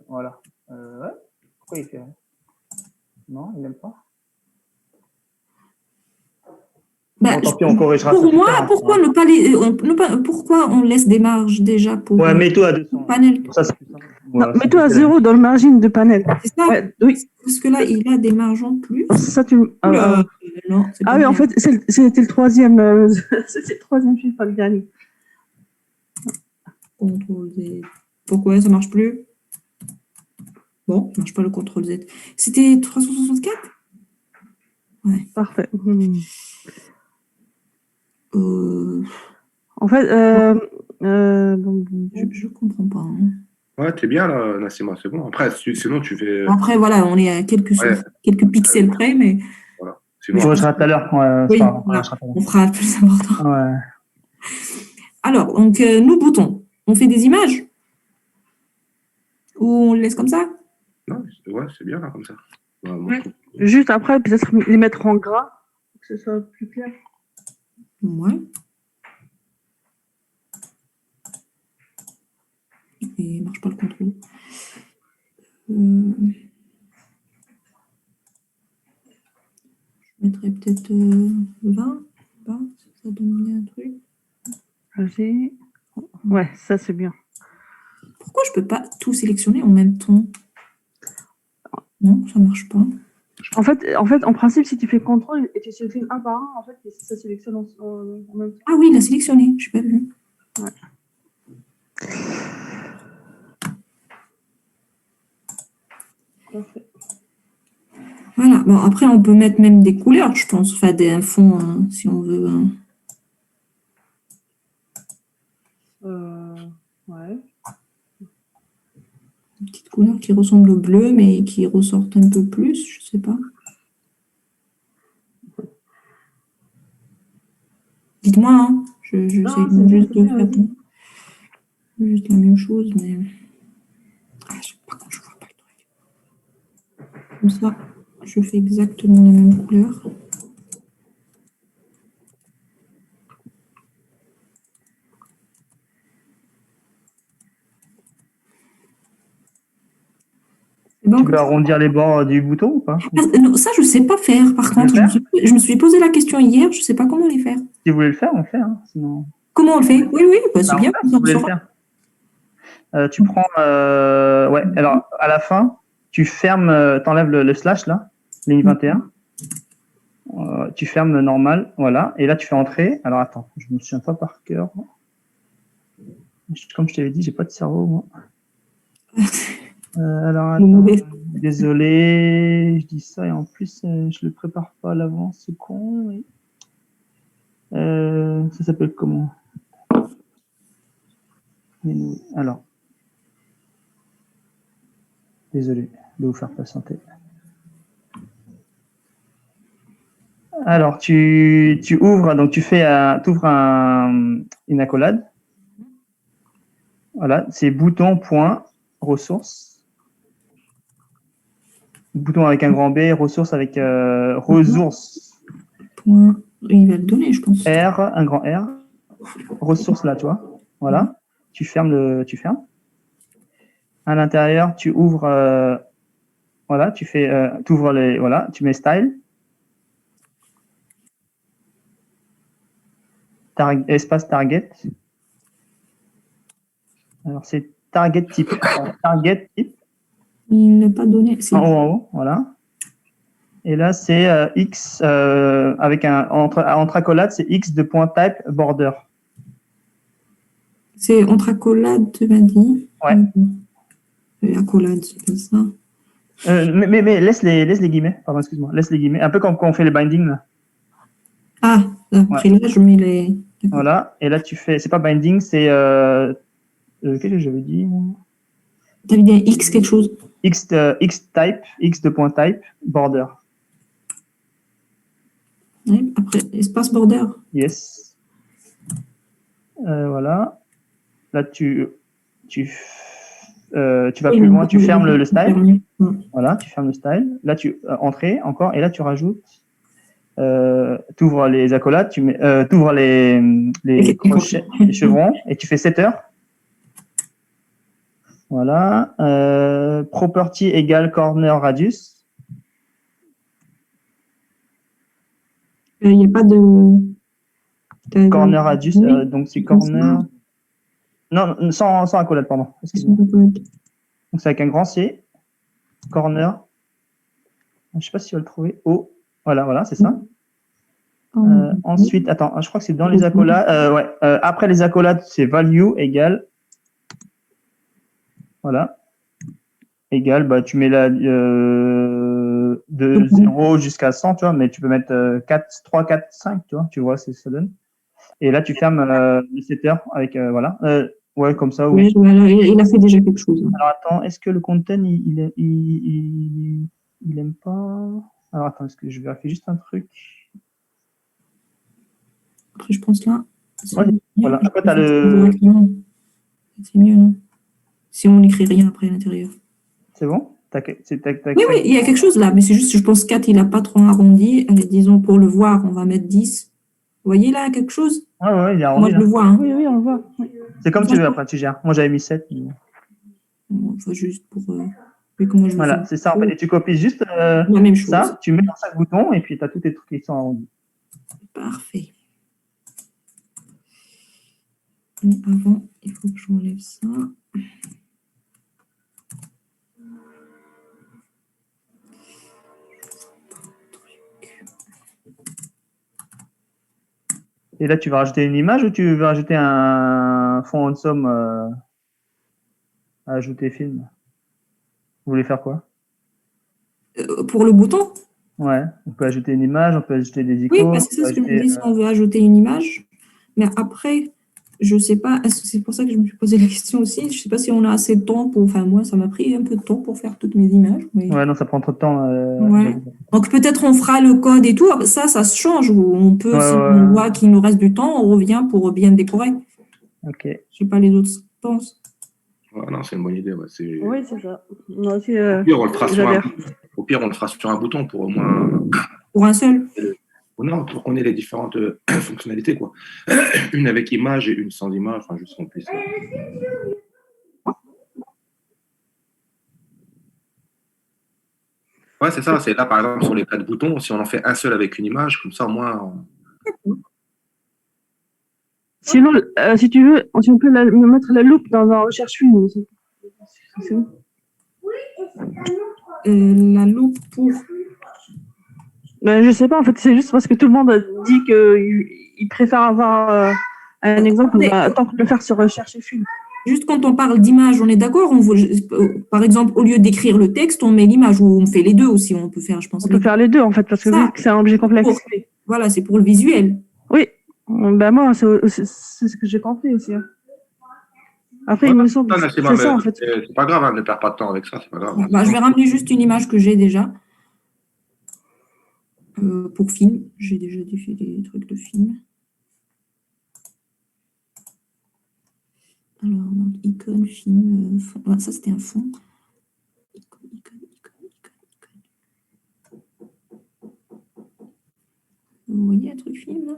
Voilà. Ouais. Pourquoi il fait rien? Non, il n'aime pas. Bah, tant pis, on corrigera pour ça. Moi, pourquoi pourquoi on laisse des marges déjà pour ouais, mets-toi à 200. panel. Ça, c'est plus simple. Voilà, mets-toi à 0 dans le margin de panel. C'est ça? Ouais, oui. Parce que là, il a des marges en plus. Ça, tu... non, ah oui, en fait, c'était le troisième. C'était le troisième chiffre, pas le dernier. CTRL Z. Pourquoi ça marche plus? Bon, ça marche pas le CTRL Z. C'était 364? Ouais. Parfait. En fait, je comprends pas. Hein. Ouais, t'es bien là, Nassima, c'est bon. Après, sinon, tu fais. Après, voilà, on est à quelques pixels près, mais. Voilà. Sinon, on corrigera tout à l'heure. Oui, on fera le plus important. Ouais. Alors, donc, nous, boutons, on fait des images? Ou on le laisse comme ça? Non, ouais, c'est bien là, comme ça. Ouais. Juste après, peut-être les mettre en gras, pour que ce soit plus clair. Ouais. Et il marche pas le contrôle. Je mettrais peut-être 20. Ça donne bien un truc. Vas-y. Ouais, ça c'est bien. Pourquoi je peux pas tout sélectionner en même temps? Non, ça marche pas. En fait, en principe, si tu fais contrôle et tu sélectionnes un par un, en fait, ça sélectionne en même temps. Ah oui, il a sélectionné, je n'ai pas vu. Ouais. Parfait. Voilà, bon, après, on peut mettre même des couleurs, je pense, enfin, un fond, hein, si on veut. Ouais. Une petite couleur qui ressemble au bleu, mais qui ressorte un peu plus, je sais pas. Dites-moi, hein, J'essaie c'est juste de bien, faire vas-y. juste la même chose, mais par contre, je vois pas le truc. Comme ça, je fais exactement la même couleur. C'est bon Tu comme peux ça? arrondir les bords du bouton ou pas? Non, ça, je ne sais pas faire. Par Tu veux contre, le je me suis posé la question hier, je ne sais pas comment les faire. Si vous voulez le faire, on le fait. Hein, sinon... Comment on le fait? Oui, bah, c'est Bah, on bien. le fait, Comme si ça, vous on voulez le saura. faire. Tu prends... ouais, alors à la fin, tu fermes, t'enlèves le slash là, ligne 21. Tu fermes normal, voilà. Et là, tu fais entrer. Alors attends, je me souviens pas par cœur. Comme je t'avais dit, j'ai pas de cerveau, moi. Alors attends, désolé, je dis ça et en plus, je le prépare pas à l'avance, c'est con. Oui. Ça s'appelle comment? Alors, désolé de vous faire patienter. Alors, tu ouvres, donc tu fais t'ouvres une accolade. Voilà, c'est bouton, point, ressources. Bouton avec un grand B, ressources avec ressources. Point. Il va le donner, je pense. R, un grand R. Ressources là, tu vois. Voilà. Tu fermes. À l'intérieur, tu ouvres, voilà, t'ouvres les, voilà, tu mets style. Espace target. Alors, c'est target type. Alors, target type. Il ne l'a pas donné. En haut, voilà. Et là, c'est X, avec entre accolades, c'est X de point type border. C'est entre accolades, tu m'as dit. Ouais. Accolades, c'est pas ça. Mais laisse les guillemets. Pardon, excuse-moi. Laisse les guillemets. Un peu comme quand on fait les bindings, là. Ah, après là, je mets les. Voilà. Et là, tu fais, c'est pas binding, c'est, qu'est-ce que j'avais dit? T'avais dit X quelque chose. X type, X de point type, border. Oui, après, espace border. Yes. Voilà. Là, tu vas plus loin, tu fermes le style. Voilà, tu fermes le style. Là, tu entrée encore, et là, tu rajoutes. T'ouvres les accolades, t'ouvres les crochets, les chevrons, et tu fais setter. Voilà. Property égale corner radius. Il n'y a pas de. Corner radius, donc c'est corner. Non, sans accolade, pardon. Excuse-moi. Donc c'est avec un grand C. Corner. Je ne sais pas si tu vas le trouver. O. Voilà, c'est ça. Ensuite, attends, je crois que c'est dans les accolades. Ouais. Après les accolades, c'est value égale. Voilà. Égale, bah, tu mets là de 0 jusqu'à 100, tu vois, mais tu peux mettre 3, 4, 5, tu vois, ce que ça donne. Et là, tu fermes le setter avec, voilà. Ouais, comme ça. Oui, voilà, il a fait déjà quelque chose. Alors, attends, est-ce que le content, il aime pas? Alors, attends, est-ce que je vérifie juste un truc? Après, je pense là. Ouais, voilà. Après, t'as C'est mieux, non? Si on n'écrit rien après à l'intérieur. C'est bon? Oui, il y a quelque chose là, mais c'est juste, je pense 4, il n'a pas trop arrondi. Allez, disons, pour le voir, on va mettre 10. Vous voyez là quelque chose? Ouais, il est arrondi. Moi, je le vois. Hein. Oui, on le voit. Oui. C'est comme tu veux, après, tu gères. Moi, j'avais mis 7. Enfin, juste pour. Comment je voilà, c'est ça en fait. Et tu copies juste la même chose. Ça, tu mets dans chaque bouton et puis tu as tous tes trucs qui sont arrondis. Parfait. Mais avant, il faut que j'enlève ça. Et là, tu vas rajouter une image ou tu veux rajouter un fond en somme à ajouter film? Vous voulez faire quoi? Pour le bouton? Ouais, on peut ajouter une image, on peut ajouter des icônes. Oui, parce que c'est ce que je me dis, si on veut ajouter une image. Mais après, je sais pas, c'est pour ça que je me suis posé la question aussi. Je sais pas si on a assez de temps pour. Enfin, moi, ça m'a pris un peu de temps pour faire toutes mes images. Mais... Ouais, non, ça prend trop de temps. Ouais. Donc peut-être on fera le code et tout. Ça se change. Ou on peut, si on voit qu'il nous reste du temps, on revient pour bien décorer. Ok. Je sais pas, les autres pensent. Ouais, non, c'est une bonne idée. Ouais. Oui, c'est ça. Non, Au pire, on le fera sur au pire, on le fera sur un bouton pour au moins. Pour un seul. Non, pour qu'on ait les différentes fonctionnalités, quoi. Une avec image et une sans image, enfin, juste qu'on puisse. Ouais, c'est ça. C'est là, par exemple, sur les 4 boutons, si on en fait un seul avec une image, comme ça, au moins. Sinon, si tu veux, si on peut mettre la loupe dans la recherche film. C'est bon. La loupe pour. Je sais pas, en fait, c'est juste parce que tout le monde a dit qu'il préfère avoir un exemple, tant que le faire sur recherche film. Juste quand on parle d'image, on est d'accord. Par exemple, au lieu d'écrire le texte, on met l'image ou on fait les deux aussi. On peut faire, je pense. On peut faire les deux, en fait, parce que vu que c'est un objet complexe. Voilà, c'est pour le visuel. Oui. Ben moi, c'est ce que j'ai compris aussi. Hein. Après, il me semble que c'est ça, en fait. C'est pas grave, hein, ne perds pas de temps avec ça, c'est pas grave. Je vais ramener juste une image que j'ai déjà. Pour film, j'ai déjà fait des trucs de film. Alors, donc, icône, film, fond. Ah, ça, c'était un fond. Icône. Vous voyez un truc film, là?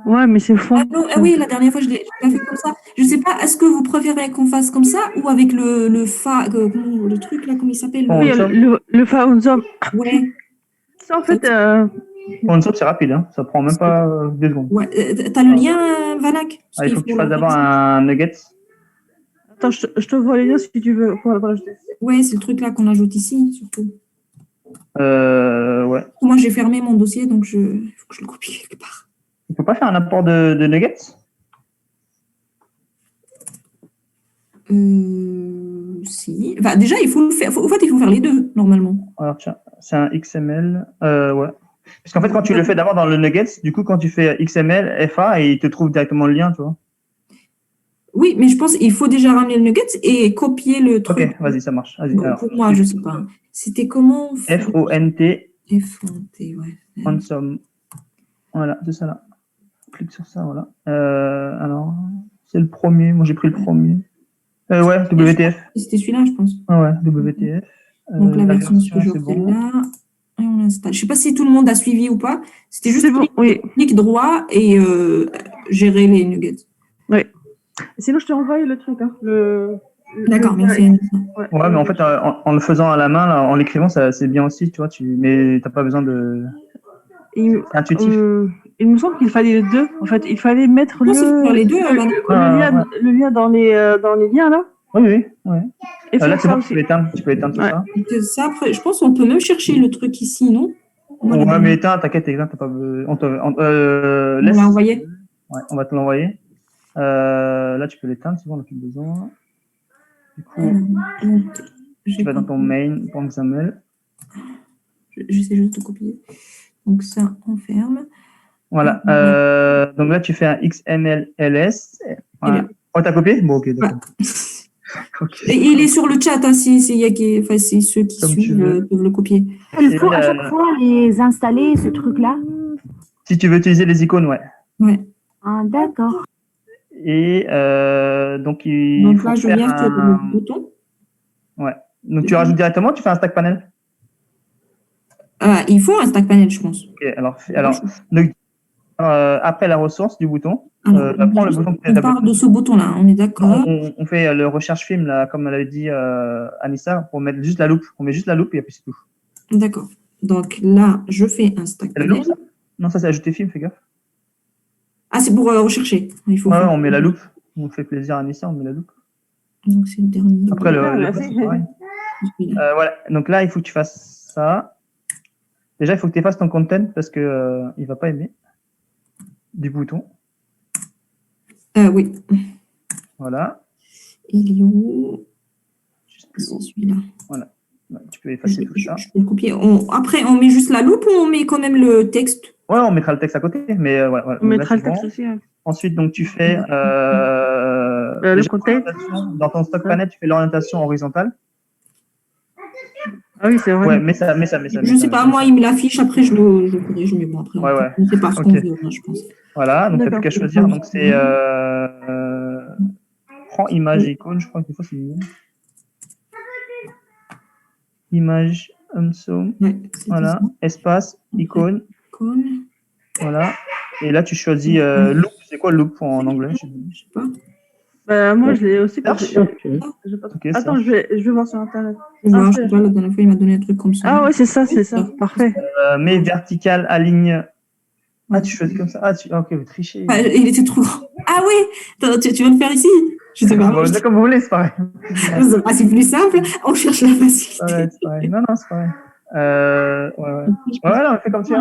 Ouais, mais c'est fond. Ah oui, la dernière fois, je l'ai pas fait comme ça. Je sais pas, est-ce que vous préférez qu'on fasse comme ça ou avec le truc, là, comment il s'appelle? Oui, le Foundsome. Ouais. Ça, en fait... Foundsome, c'est rapide, hein. Ça prend même pas 2 secondes. Ouais. T'as le lien, Vanak? Il faut que tu fasses d'abord un nugget. Attends, je te vois les liens si tu veux. Ouais, c'est le truc là qu'on ajoute ici, surtout. Ouais. Moi, j'ai fermé mon dossier, donc il faut que je le copie quelque part. On peut pas faire un apport de nuggets? Si. Enfin, déjà, il faut le faire. En fait, il faut faire les deux, normalement. Alors, tiens, c'est un XML. Ouais. Parce qu'en fait, quand tu le fais d'abord dans le nuggets, du coup, quand tu fais XML, FA, et il te trouve directement le lien, tu vois. Oui, mais je pense qu'il faut déjà ramener le nugget et copier le truc. Ok, vas-y, ça marche. Vas-y, bon, pour moi, je sais pas. C'était comment? FONT. FONT, ouais. Foundsome. Voilà, c'est ça là. Clique sur ça, voilà. Alors, c'est le premier. Moi, j'ai pris le premier. Ouais, WTF. C'était celui-là, je pense. Ah ouais, WTF. Donc, la version que je fais là. Et on installe. Je ne sais pas si tout le monde a suivi ou pas. C'était juste clic droit et gérer les nuggets. Oui. Sinon, je t'ai envoyé le truc. Hein, D'accord, merci. Ouais, mais en fait, en le faisant à la main, là, en l'écrivant, c'est bien aussi, tu vois. Mais tu n'as pas besoin de. C'est intuitif. Il me semble qu'il fallait les deux. En fait, il fallait mettre les deux, le lien dans les liens, là. Oui. Et là, c'est bon, tu peux éteindre tout ça. Ça, après, je pense qu'on peut même chercher le truc ici, non? Ouais, mais éteins, t'inquiète, t'as pas besoin. On l'a envoyé. Ouais, on va te l'envoyer. Là, tu peux l'éteindre, c'est bon, on n'a plus besoin. Du coup, tu vas dans ton main.xml. J'essaie juste de copier. Donc, ça, on ferme. Voilà. Donc là, tu fais un XMLLS. Voilà. Oh, t'as copié? Bon, ok, d'accord. Okay. Et il est sur le chat, hein, si ceux qui suivent peuvent le copier. Il faut à chaque fois les installer, ce truc-là? Si tu veux utiliser les icônes, ouais. Ouais. Ah, d'accord. Et donc, donc là, je viens sur le bouton. Ouais. Donc, tu rajoutes directement, tu fais un stack panel? Il faut un stack panel, je pense. Ok, alors donc, après la ressource du bouton, prends le bouton on part de ce bouton-là, on est d'accord. On fait le recherche film, là, comme l'avait dit Anissa, pour mettre juste la loupe. On met juste la loupe et puis c'est tout. D'accord. Donc là, je fais un stack panel. Loupe, ça non, ça c'est ajouter film, fais gaffe. Ah, c'est pour rechercher. Il faut on met la loupe. On fait plaisir à Anissa, on met la loupe. Donc c'est le dernier. Après, c'est pareil. Voilà. Donc là, il faut que tu fasses ça. Déjà, il faut que tu effaces ton content parce qu'il ne va pas aimer du bouton. Oui. Voilà. Il est où? Juste plus haut. Celui-là. Voilà. Tu peux effacer tout ça. Je peux le copier. Après, on met juste la loupe ou on met quand même le texte? Ouais, on mettra le texte à côté, mais ouais, ouais. On Donc là, mettra le c'est texte bon. aussi. Hein. Ensuite, donc tu fais Le déjà, contexte. dans ton stock panel, tu fais l'orientation horizontale. Ah oui, c'est vrai. Ouais, mets ça. Je sais pas, moi, il me l'affiche, après je le corrige, mais bon, après, Ouais, ouais. on sait pas ce qu'on Ok. veut, hein, je pense. Voilà, donc tu n'as plus D'accord. qu'à choisir. Donc c'est prends image et icône, je crois que des fois c'est mieux. Image, zoom, Ouais, voilà, espace, icône, icône, voilà. Et là tu choisis loop. C'est quoi loop en anglais? Je sais je sais pas. Bah, moi, je l'ai aussi. Search. J'ai pas trop- Ok, Attends, search. je vais voir sur Internet. Je vois, je sais pas, la dernière fois, il m'a donné un truc comme ça. Ah ouais, c'est ça. Parfait. Mets vertical, aligne. Ah, tu choisis comme ça. Ah, ok, vous trichez. Ah, il était trop grand. Ah oui, attends, tu vas le faire ici? Je sais pas. Bon, c'est comme vous voulez, c'est pareil. Ah, c'est plus simple, on cherche la facilité. Ouais, c'est pareil. Non, c'est pareil. Ouais. Ouais, non, fais comme tu veux.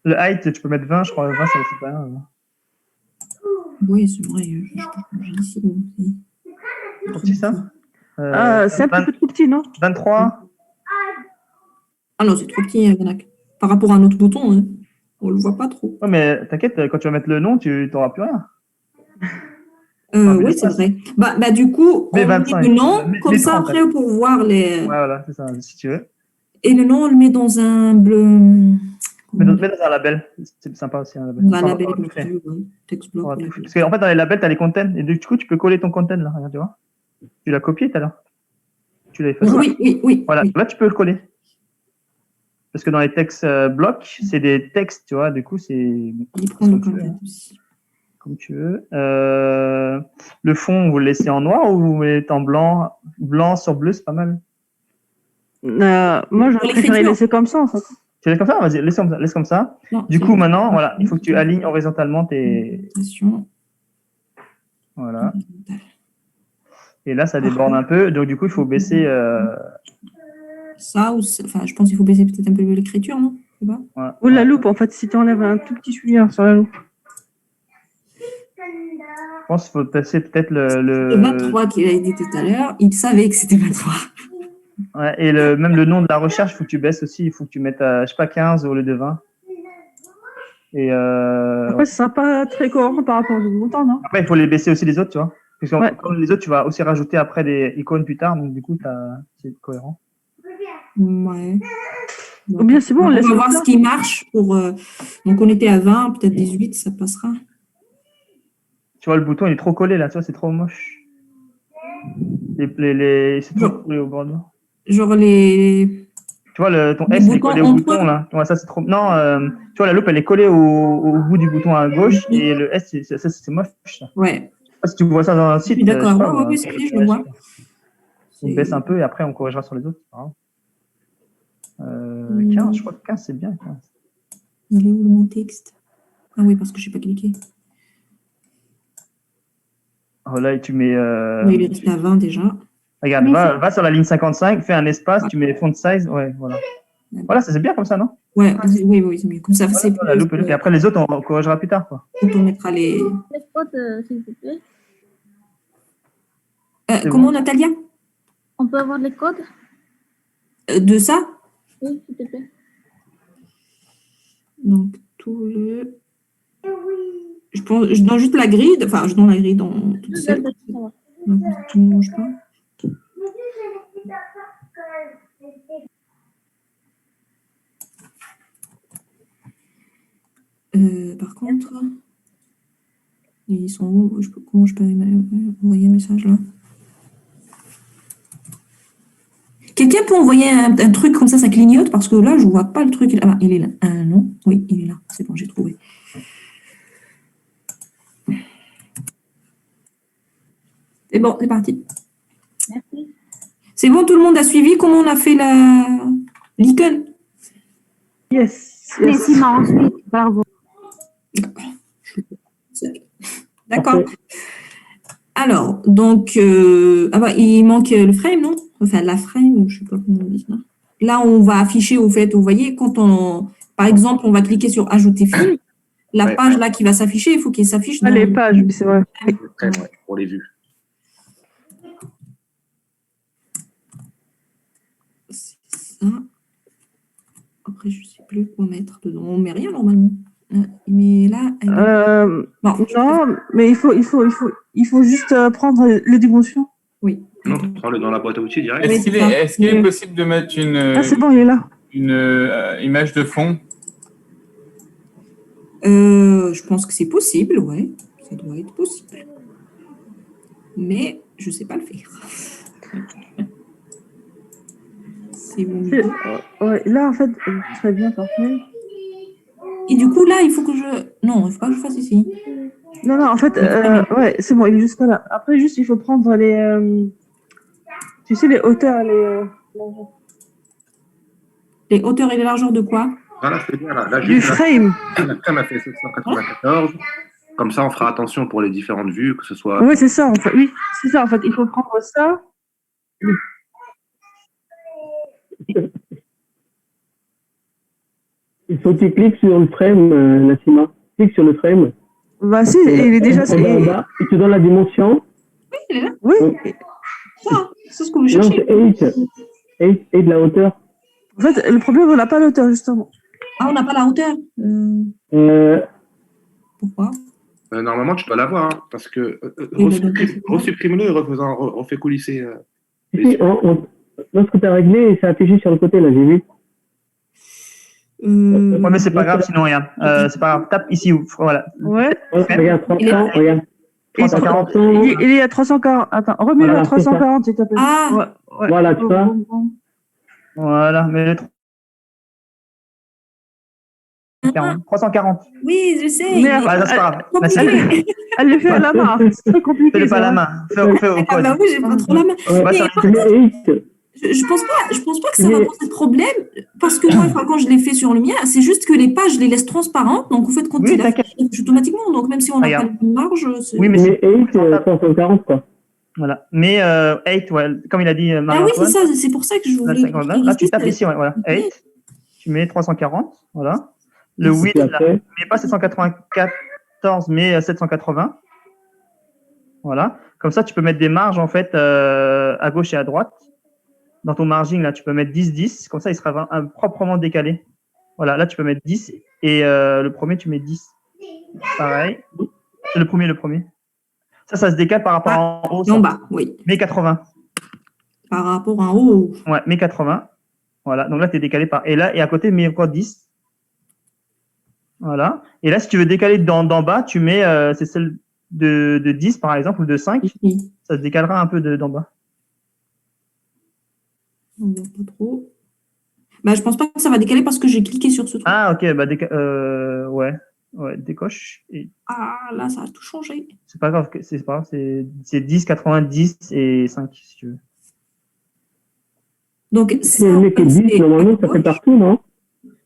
Le height, tu peux mettre 20, je crois. 20, ça c'est pas rien. Oui, c'est vrai, je peux changer ici aussi. Trop petit, ça? C'est un petit peu trop petit, non? 23. Ah non, c'est trop petit, Yannick. Par rapport à un autre bouton, hein, on le voit pas trop. Ouais, mais t'inquiète, quand tu vas mettre le nom, tu n'auras plus rien. Oui, c'est vrai. Bah, du coup, Mais on 25, met le nom, mais comme ça, 30, après, pour voir les... Ouais, voilà, c'est ça, si tu veux. Et le nom, on le met dans un bleu... Mets dans un label, c'est sympa aussi, un label. Dans un label, tout fait. texte bloc. Tout fait. Parce qu'en fait, dans les labels, tu as les contents, et du coup, tu peux coller ton content là, regarde, tu vois. Tu l'as copié tout à l'heure. Tu l'as effacé. Oui. Voilà, là, tu peux le coller. Parce que dans les textes blocs, c'est des textes, tu vois, du coup, c'est... Il prend le content aussi. Comme tu veux. Le fond, vous le laissez en noir ou vous le mettez en blanc? Blanc sur bleu, c'est pas mal. Moi, j'aurais préféré laisser comme ça, en fait. Tu laisses comme ça? Vas-y, laisse comme ça. Non, du coup, maintenant, voilà, il faut que tu alignes horizontalement tes... Voilà. Et là, ça déborde un peu. Donc, du coup, il faut baisser... Ça, enfin, je pense qu'il faut baisser peut-être un peu l'écriture, non? Ouais. Ou la loupe, en fait, si tu enlèves un tout petit souillure sur la loupe. Je pense qu'il faut passer peut-être le 23 qu'il a dit tout à l'heure, il savait que c'était 23. Ouais, et même le nom de la recherche, il faut que tu baisses aussi. Il faut que tu mettes, je sais pas, 15 au lieu de 20. Et Après, ce sera pas très cohérent par rapport aux montants, non? Après, il faut les baisser aussi les autres, tu vois. Parce que comme les autres, tu vas aussi rajouter après des icônes plus tard. Donc, du coup, c'est cohérent. Ouais. Ou bien c'est bon, on laisse va voir ce qui marche pour. Donc on était à 20, peut-être 18, ça passera. Tu vois, le bouton il est trop collé là, tu vois, c'est trop moche. C'est trop collé au bord. Genre les. Tu vois, ton S est collé au bouton là. Ouais, ça c'est trop. Non, tu vois, la loupe elle est collée au bout du bouton à gauche et le S, c'est moche. Ça. Ouais. Je sais pas si tu vois ça dans un site. D'accord, oui, c'est vrai, je le vois. On baisse un peu et après on corrigera sur les autres. 15, je crois que 15 c'est bien. 15. Il est où mon texte? Ah oui, parce que je n'ai pas cliqué. Oh, là, tu mets. Il est resté à 20 déjà. Regarde, va sur la ligne 55, fais un espace, tu mets font size. Ouais, voilà. Voilà, ça c'est bien comme ça, non? Oui, c'est mieux. Comme ça, voilà, c'est la loupe, et après les autres, on corrigera plus tard. Quoi. On mettra les. Les codes, s'il vous plaît. Comment, Natalia? On peut avoir les codes? De ça? Oui, s'il te plaît. Donc, tout le. Je donne juste la grille, enfin, je donne la grille dans toute seule. Donc, tout ne mange pas. Par contre, ils sont où? Comment je peux envoyer un message là? Quelqu'un peut envoyer un truc comme ça clignote parce que là, je ne vois pas le truc. Ah, il est là. Non, oui, il est là. C'est bon, j'ai trouvé. C'est bon, c'est parti. Merci. C'est bon, tout le monde a suivi comment on a fait l'icône? Yes. Ensuite, bravo. D'accord. Alors, donc, il manque le frame, non? Enfin, la frame, je ne sais pas comment on dit. Non? Là, on va afficher, au fait, vous voyez, quand par exemple, on va cliquer sur Ajouter film, la page là qui va s'afficher, il faut qu'il s'affiche. Ah, les pages, c'est vrai. Pour les vues. ça. Après, je ne sais plus quoi mettre dedans. On ne met rien normalement. Mais là, Non, mais il faut juste prendre les dimensions. Oui. Non, prends-le dans la boîte à outils direct. Est-ce qu'il est possible de mettre Ah, c'est bon, il est là. une image de fond? Je pense que c'est possible, ouais. Ça doit être possible. Mais je ne sais pas le faire. C'est bon. Ouais, là, en fait, très bien, parfait. Et du coup, là, il faut que je... Non, il ne faut pas que je fasse ici. Non, en fait, ouais, c'est bon, il est jusqu'à là. Après, juste, il faut prendre les... tu sais, les hauteurs, les hauteurs et les largeurs de quoi? Voilà, c'est bien. Là, du frame. Après, on a fait 794. Comme ça, on fera attention pour les différentes vues, que ce soit... Oui, c'est ça, en fait. Oui, c'est ça, en fait. Il faut prendre ça. Il faut que tu cliques sur le frame, Nassima. Clique sur le frame. Bah si, il est déjà... En bas, et tu donnes la dimension. Oui, il est là. Oui. C'est ce que vous cherchez. Non, c'est 8 de la hauteur. En fait, le problème, on n'a pas l'auteur, justement. Ah, on n'a pas la hauteur. Pourquoi? Normalement, tu dois l'avoir, hein, parce que resupprime-le et refais coulisser. Lorsque tu as réglé, ça a affiché sur le côté, là, j'ai vu. Ouais, mais c'est pas grave, sinon regarde. C'est pas grave. Tape ici, voilà. Ouais. Regarde, 300, regarde. 340. Il est à 340. Attends, remets-le à 340, s'il te plaît. Ah, ouais. Voilà, tu vois. Voilà, mais 340. oui, je sais. Merde. Ah, c'est pas grave. Compliqué. Elle le fait à la main. C'est très compliqué. Fais-le pas à la main. Fais au Ah code. bah oui, j'ai pas trop la main. Va sur Mais je pense pas que ça va poser de problème parce que moi, quand je l'ai fait sur le mien, c'est juste que les pages, je les laisse transparentes. Donc, en fait, quand il affiche automatiquement, donc même si on n'a pas les marges, c'est... Oui, mais c'est 8, 340, quoi. Voilà. Mais 8, ouais, comme il a dit Ah oui, Marie-Antoine. c'est ça, c'est pour ça que je voulais... Là, tu tapes ici, ouais, voilà. 8. Tu mets 340, voilà. Le 8, là, mais pas 794, mais 780. Voilà. Comme ça, tu peux mettre des marges, en fait, à gauche et à droite. Dans ton margin, là, tu peux mettre 10, 10. Comme ça, il sera proprement décalé. Voilà, là, tu peux mettre 10. Et le premier, tu mets 10. Pareil. C'est le premier. Ça se décale par rapport en haut. En bas, oui. Mais 80. Par rapport en haut. Ouais, mais 80. Voilà. Donc là, tu es décalé par. Et là, et à côté, mets encore 10. Voilà. Et là, si tu veux décaler d'en bas, tu mets, c'est celle de 10, par exemple, ou de 5. Oui. Ça se décalera un peu d'en bas. On voit pas trop. Bah, je pense pas que ça va décaler parce que j'ai cliqué sur ce truc. Ah, ok. Bah, ouais, décoche. Et... Ah, là, ça a tout changé. C'est pas grave. C'est pas grave. C'est 10, 90 et 5, si tu veux. Donc, si on met que 10, normalement, ça fait partout, non?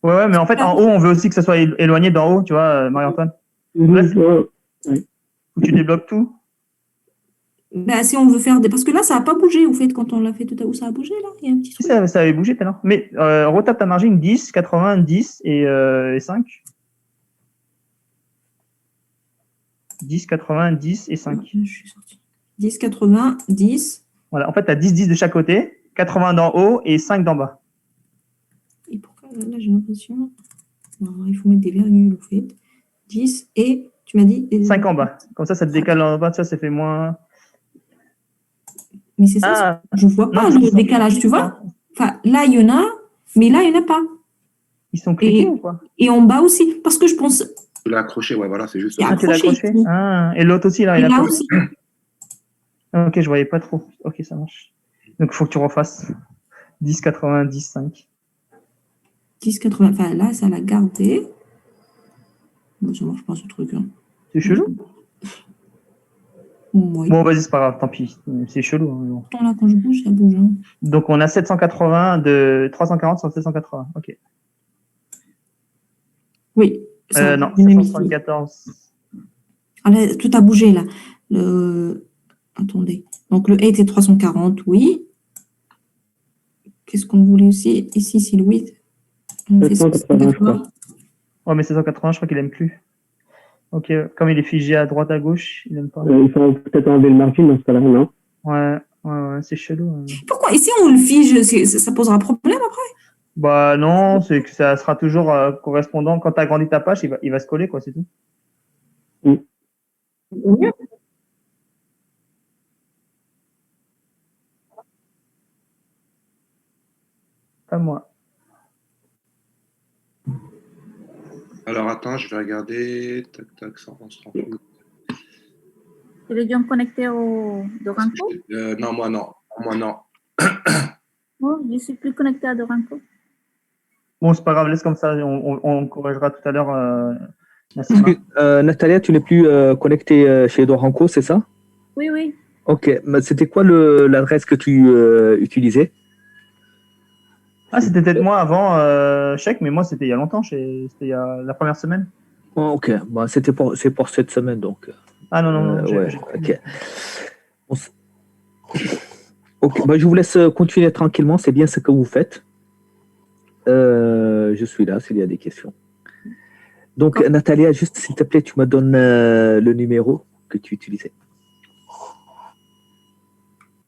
Ouais, mais en fait, en haut, on veut aussi que ça soit éloigné d'en haut, tu vois, Marie-Antoine. Faut que tu débloques tout. Bah, si on veut faire des... Parce que là, ça n'a pas bougé, au fait, quand on l'a fait tout à l'heure. Ça a bougé, là? Il y a un petit truc. Ça avait bougé tout à l'heure. Mais retape ta margine 10, 80, 10 et 5. 10, 80, 10 et 5. Je suis sorti. 10, 80, 10. Voilà, en fait, tu as 10, 10 de chaque côté, 80 d'en haut et 5 d'en bas. Et pourquoi là, j'ai l'impression... Il faut mettre des virgules, au fait. 10 et... Tu m'as dit... 5 en bas. Comme ça te décale en bas, ça fait moins... Mais c'est ça, je ne vois pas le décalage, tu vois. Enfin, là, il y en a, mais là, il n'y en a pas. Ils sont cliqués ou quoi? Et en bas aussi, parce que je pense... Tu l'as accroché, ouais, voilà, c'est juste... Ah, tu l'as accroché. Ah, et l'autre aussi, là, il a pas... aussi. Ok, je voyais pas trop. Ok, ça marche. Donc, il faut que tu refasses. 10, 80, 10, 5. 10, 80, enfin, là, ça l'a gardé. Non, ça marche pas, ce truc. Hein. C'est chelou. Oui. Bon, vas-y, c'est pas grave, tant pis. C'est chelou. Hein, bon. Là, quand je bouge, ça bouge. Hein. Donc, on a 780 de 340 sur 780. Ok. Oui. Non, 774. Ah, là, tout a bougé, là. Attendez. Donc, le 8 est 340, oui. Qu'est-ce qu'on voulait aussi? Ici, c'est le 8. On fait 780. Oh, mais 780, je crois qu'il aime plus. Ok, comme il est figé à droite, à gauche, il aime pas. Il faut peut-être enlever le margin dans ce cas-là, non? Ouais. Ouais, c'est chelou. Pourquoi? Et si on le fige, ça posera problème après? Bah non, c'est que ça sera toujours correspondant. Quand tu as agrandi ta page, il va se coller, quoi, c'est tout. Pas moi. Alors attends, je vais regarder. Tac, tac, ça on se rend compte. Tu es bien connecté au Doranko? Non, moi non. Moi non. Non, je ne suis plus connecté à Doranko. Bon, c'est pas grave, laisse comme ça, on corrigera tout à l'heure. Natalia, tu n'es plus connectée chez Doranko, c'est ça? Oui, oui. Ok, mais c'était quoi l'adresse que tu utilisais? Ah, c'était peut-être moi avant chèque, mais moi c'était il y a longtemps, c'était il y a la première semaine. Oh, ok, bah, c'est pour cette semaine donc. Ah non, ouais, ok. Ok, bah, je vous laisse continuer tranquillement, c'est bien ce que vous faites. Je suis là s'il y a des questions. Donc, Natalia, juste s'il te plaît, tu me donnes le numéro que tu utilisais.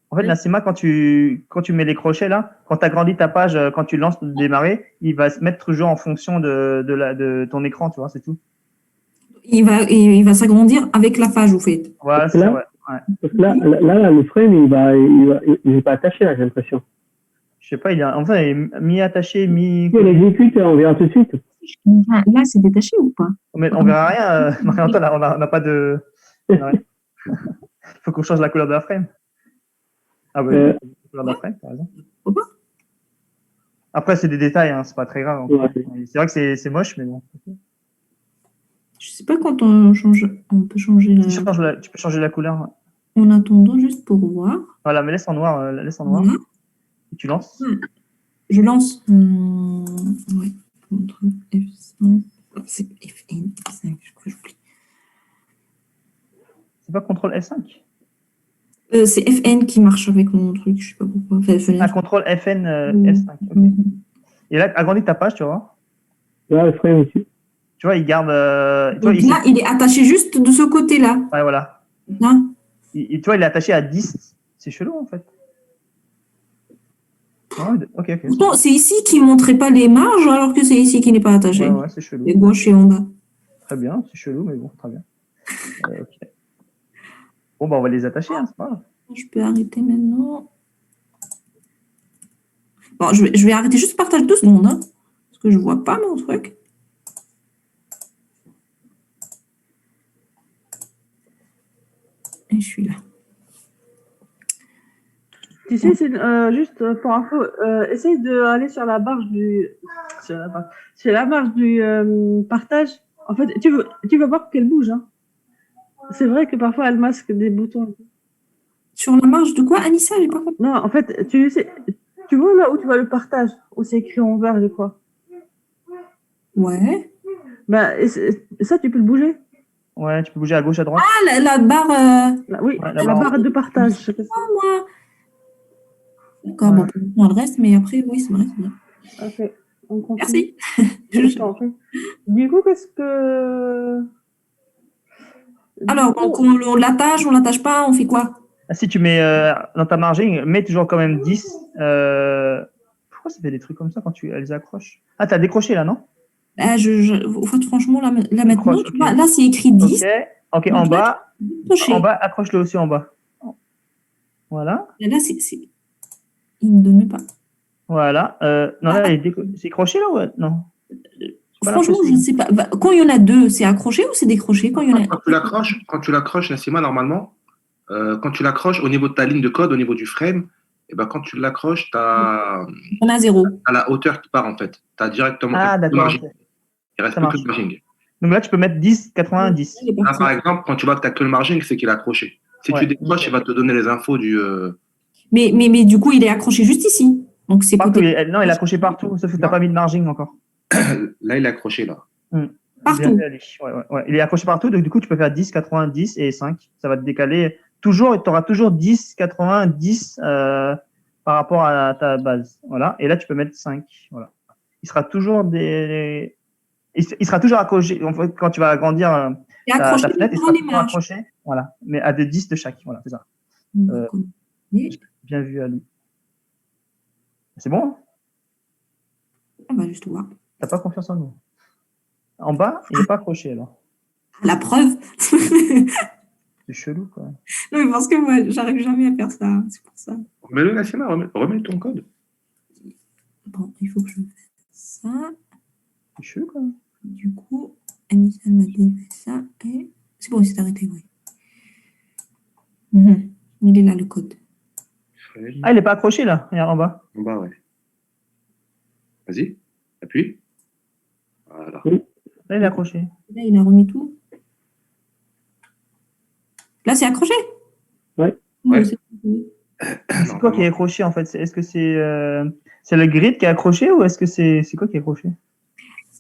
En fait, Nassima, quand tu mets les crochets là, quand tu agrandis ta page, quand tu lances de démarrer, il va se mettre toujours en fonction de ton écran, tu vois, c'est tout. Il va s'agrandir avec la page, vous faites. Voilà, c'est ça, ouais. Parce que là, le frame, il n'est pas attaché, là, j'ai l'impression. Je sais pas, il est mi-attaché, mi. Il exécute, on verra tout de suite. Là, c'est détaché ou pas? Mais on verra rien. Marie-Antoine, là, on n'a pas de. Il faut qu'on change la couleur de la frame. Ah oui, la couleur de la frame, par exemple. Après, c'est des détails, hein, c'est pas très grave. Ouais. C'est vrai que c'est moche, mais bon. Je sais pas quand on change. On peut changer la. Tu peux changer la couleur. Ouais. En attendant, juste pour voir. Voilà, mais laisse en noir. Voilà. Et tu lances. Je lance. Ouais. Ctrl F5. C'est F5. J'oublie. C'est pas CTRL F5? C'est FN qui marche avec mon truc, je sais pas pourquoi. Ah, CTRL FN F5. Okay. Et là, agrandis ta page, tu vois. Là, le frame aussi. Tu vois, il garde. Donc là, il est attaché juste de ce côté-là. Ouais, voilà. Là. Tu vois, il est attaché à 10. C'est chelou, en fait. Ouais, ok. Pourtant, c'est ici qui ne montrait pas les marges, alors que c'est ici qui n'est pas attaché. Ouais, c'est chelou. Et gauche et en bas. Très bien, c'est chelou, mais bon, très bien. Ok. Bon, bah, on va les attacher, hein, c'est pas grave. Je peux arrêter maintenant. Bon, je vais arrêter juste partage 2 secondes, hein, parce que je ne vois pas mon truc. Et je suis là. Tu sais, c'est juste pour info, essaye d'aller sur la barre du partage. En fait, tu vas voir qu'elle bouge. Hein. C'est vrai que parfois elle masque des boutons. Sur la marge de quoi, Anissa? J'ai pas compris. Non, en fait, tu vois là où tu vois le partage, où c'est écrit en vert, je crois. Ouais. Bah, et ça, tu peux le bouger. Ouais, tu peux bouger à gauche, à droite. Ah, la barre. Oui, ouais, la barre de partage. Moi. D'accord, bon, on le reste, mais après, oui, c'est vrai, c'est bien. Ok, on continue. Merci. Du coup, qu'est-ce que... Alors, donc, on l'attache, on l'attache pas, on fait quoi? Si tu mets dans ta margin, mets toujours quand même 10. Pourquoi ça fait des trucs comme ça quand tu les accroches? Ah, tu as décroché là, non? En fait, franchement, là maintenant, okay. Là, c'est écrit 10. Ok, en bas, accroche-le aussi en bas. Voilà. Et là, il ne me donne pas. Voilà. Non, là, c'est accroché là ou non? Franchement, je ne sais pas. Quand il y en a 2, c'est accroché ou c'est décroché? Quand tu l'accroches, Nassima, normalement, quand tu l'accroches au niveau de ta ligne de code, au niveau du frame, et ben, quand tu l'accroches, tu as... On a 0. À la hauteur qui part, en fait. Tu as directement... Ah, d'accord. Okay. Il reste plus que le margin. Donc là, tu peux mettre 10, 90. Là, par exemple, quand tu vois que tu n'as que le margin, c'est qu'il est accroché. Si tu décroches, il va te donner les infos du... Mais du coup, il est accroché juste ici. Donc, c'est partout. Non, il est accroché partout, sauf que tu n'as pas mis de margin encore. Là, il est accroché, là. Partout. Ouais. Il est accroché partout, donc du coup, tu peux faire 10, 90 et 5. Ça va te décaler toujours, tu auras toujours 10, 80, 10 par rapport à ta base. Voilà. Et là, tu peux mettre 5. Voilà. Il sera toujours il sera toujours accroché. En fait, quand tu vas agrandir ta fenêtre, il sera toujours accroché. Voilà. Mais à des 10 de chaque. Voilà, c'est ça. Bien vu, Ali. C'est bon, hein? On va juste voir. T'as pas confiance en nous. En bas, il n'est pas accroché, alors. La preuve. C'est chelou, quoi. Non, mais parce que moi, j'arrive jamais à faire ça. C'est pour ça. Remets-le, Nassima, remets ton code. Bon, il faut que je fasse ça. C'est chelou, quoi. Du coup, Anissa m'a dit ça et c'est bon, il s'est arrêté, oui. Il est là, le code. Ah, il n'est pas accroché, là. Regarde en bas. En bas, ouais. Vas-y, appuie. Voilà. Là, il est accroché. Là, il a remis tout. Là, c'est accroché? Ouais. Ouais. C'est quoi qui est accroché, en fait? Est-ce que c'est le grid qui est accroché ou est-ce que c'est quoi qui est accroché?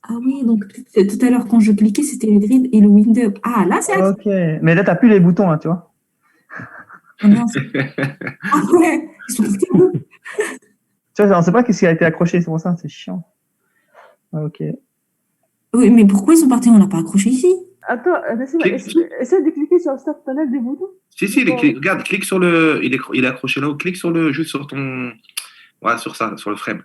Ah oui, donc tout à l'heure, quand je cliquais, c'était le grid et le window. Ah, là, c'est accroché. Ok. Mais là, tu n'as plus les boutons, là, tu vois. Ah, non, ah ouais, ils sont partis où? Tu vois, on ne sait pas qu'est-ce qui a été accroché, c'est pour ça, c'est chiant. Ok. Oui, mais pourquoi ils sont partis? On l'a pas accroché ici. Attends, essaie de cliquer sur le start panel des boutons. Si, regarde, clique sur le. Il est accroché là-haut, clique sur juste sur ton. Voilà, sur ça, sur le frame.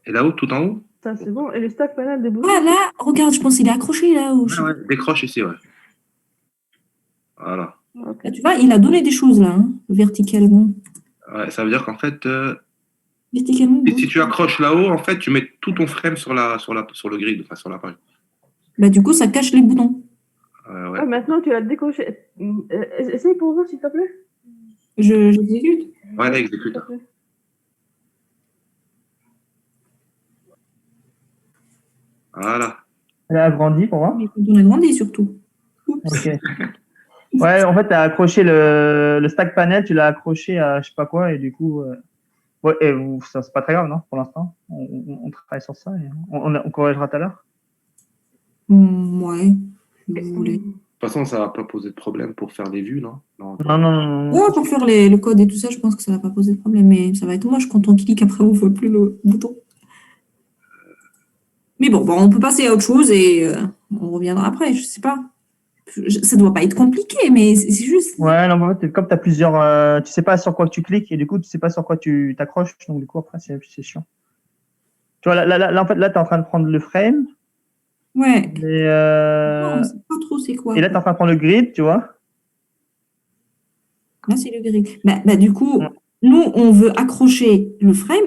Et là-haut, tout en haut? Ça, c'est bon. Et le stack panel des boutons. Ah, là, regarde, je pense qu'il est accroché là-haut. Ouais, décroche ici, ouais. Voilà. Là, tu vois, il a donné des choses là, hein, verticalement. Ouais, ça veut dire qu'en fait. Verticalement. Et si tu accroches là-haut, en fait, tu mets tout ton frame sur le grid, enfin sur la page. Bah, du coup, ça cache les boutons. Ouais. Ah, maintenant, tu l'as décoché. Essaye pour voir, s'il te plaît. J'exécute. Ouais, là, exécute. Voilà. Elle a agrandi pour voir. Mais quand on a grandi, surtout. Ok. Ouais, en fait, tu as accroché le stack panel, tu l'as accroché à je sais pas quoi, et du coup. Ouais, et ça, c'est pas très grave, non, pour l'instant. On travaille sur ça et on corrigera tout à l'heure. Ouais, si vous voulez. De toute façon, ça va pas poser de problème pour faire les vues, non? Non. Ouais, pour faire le code et tout ça, je pense que ça va pas poser de problème, mais ça va être moche quand on clique, après on voit plus le bouton. Mais bon, on peut passer à autre chose et on reviendra après, je sais pas. Ça doit pas être compliqué, mais c'est juste. Ouais, non, en fait, comme tu as plusieurs. Tu sais pas sur quoi tu cliques et du coup, tu sais pas sur quoi tu t'accroches. Donc, du coup, après, c'est chiant. Tu vois, là, en fait, là, tu es en train de prendre le frame. Ouais. Et, Non, on sait pas trop c'est quoi. Et là, tu es en train de prendre le grid, tu vois. Là, c'est le grid. Bah, du coup, nous, on veut accrocher le frame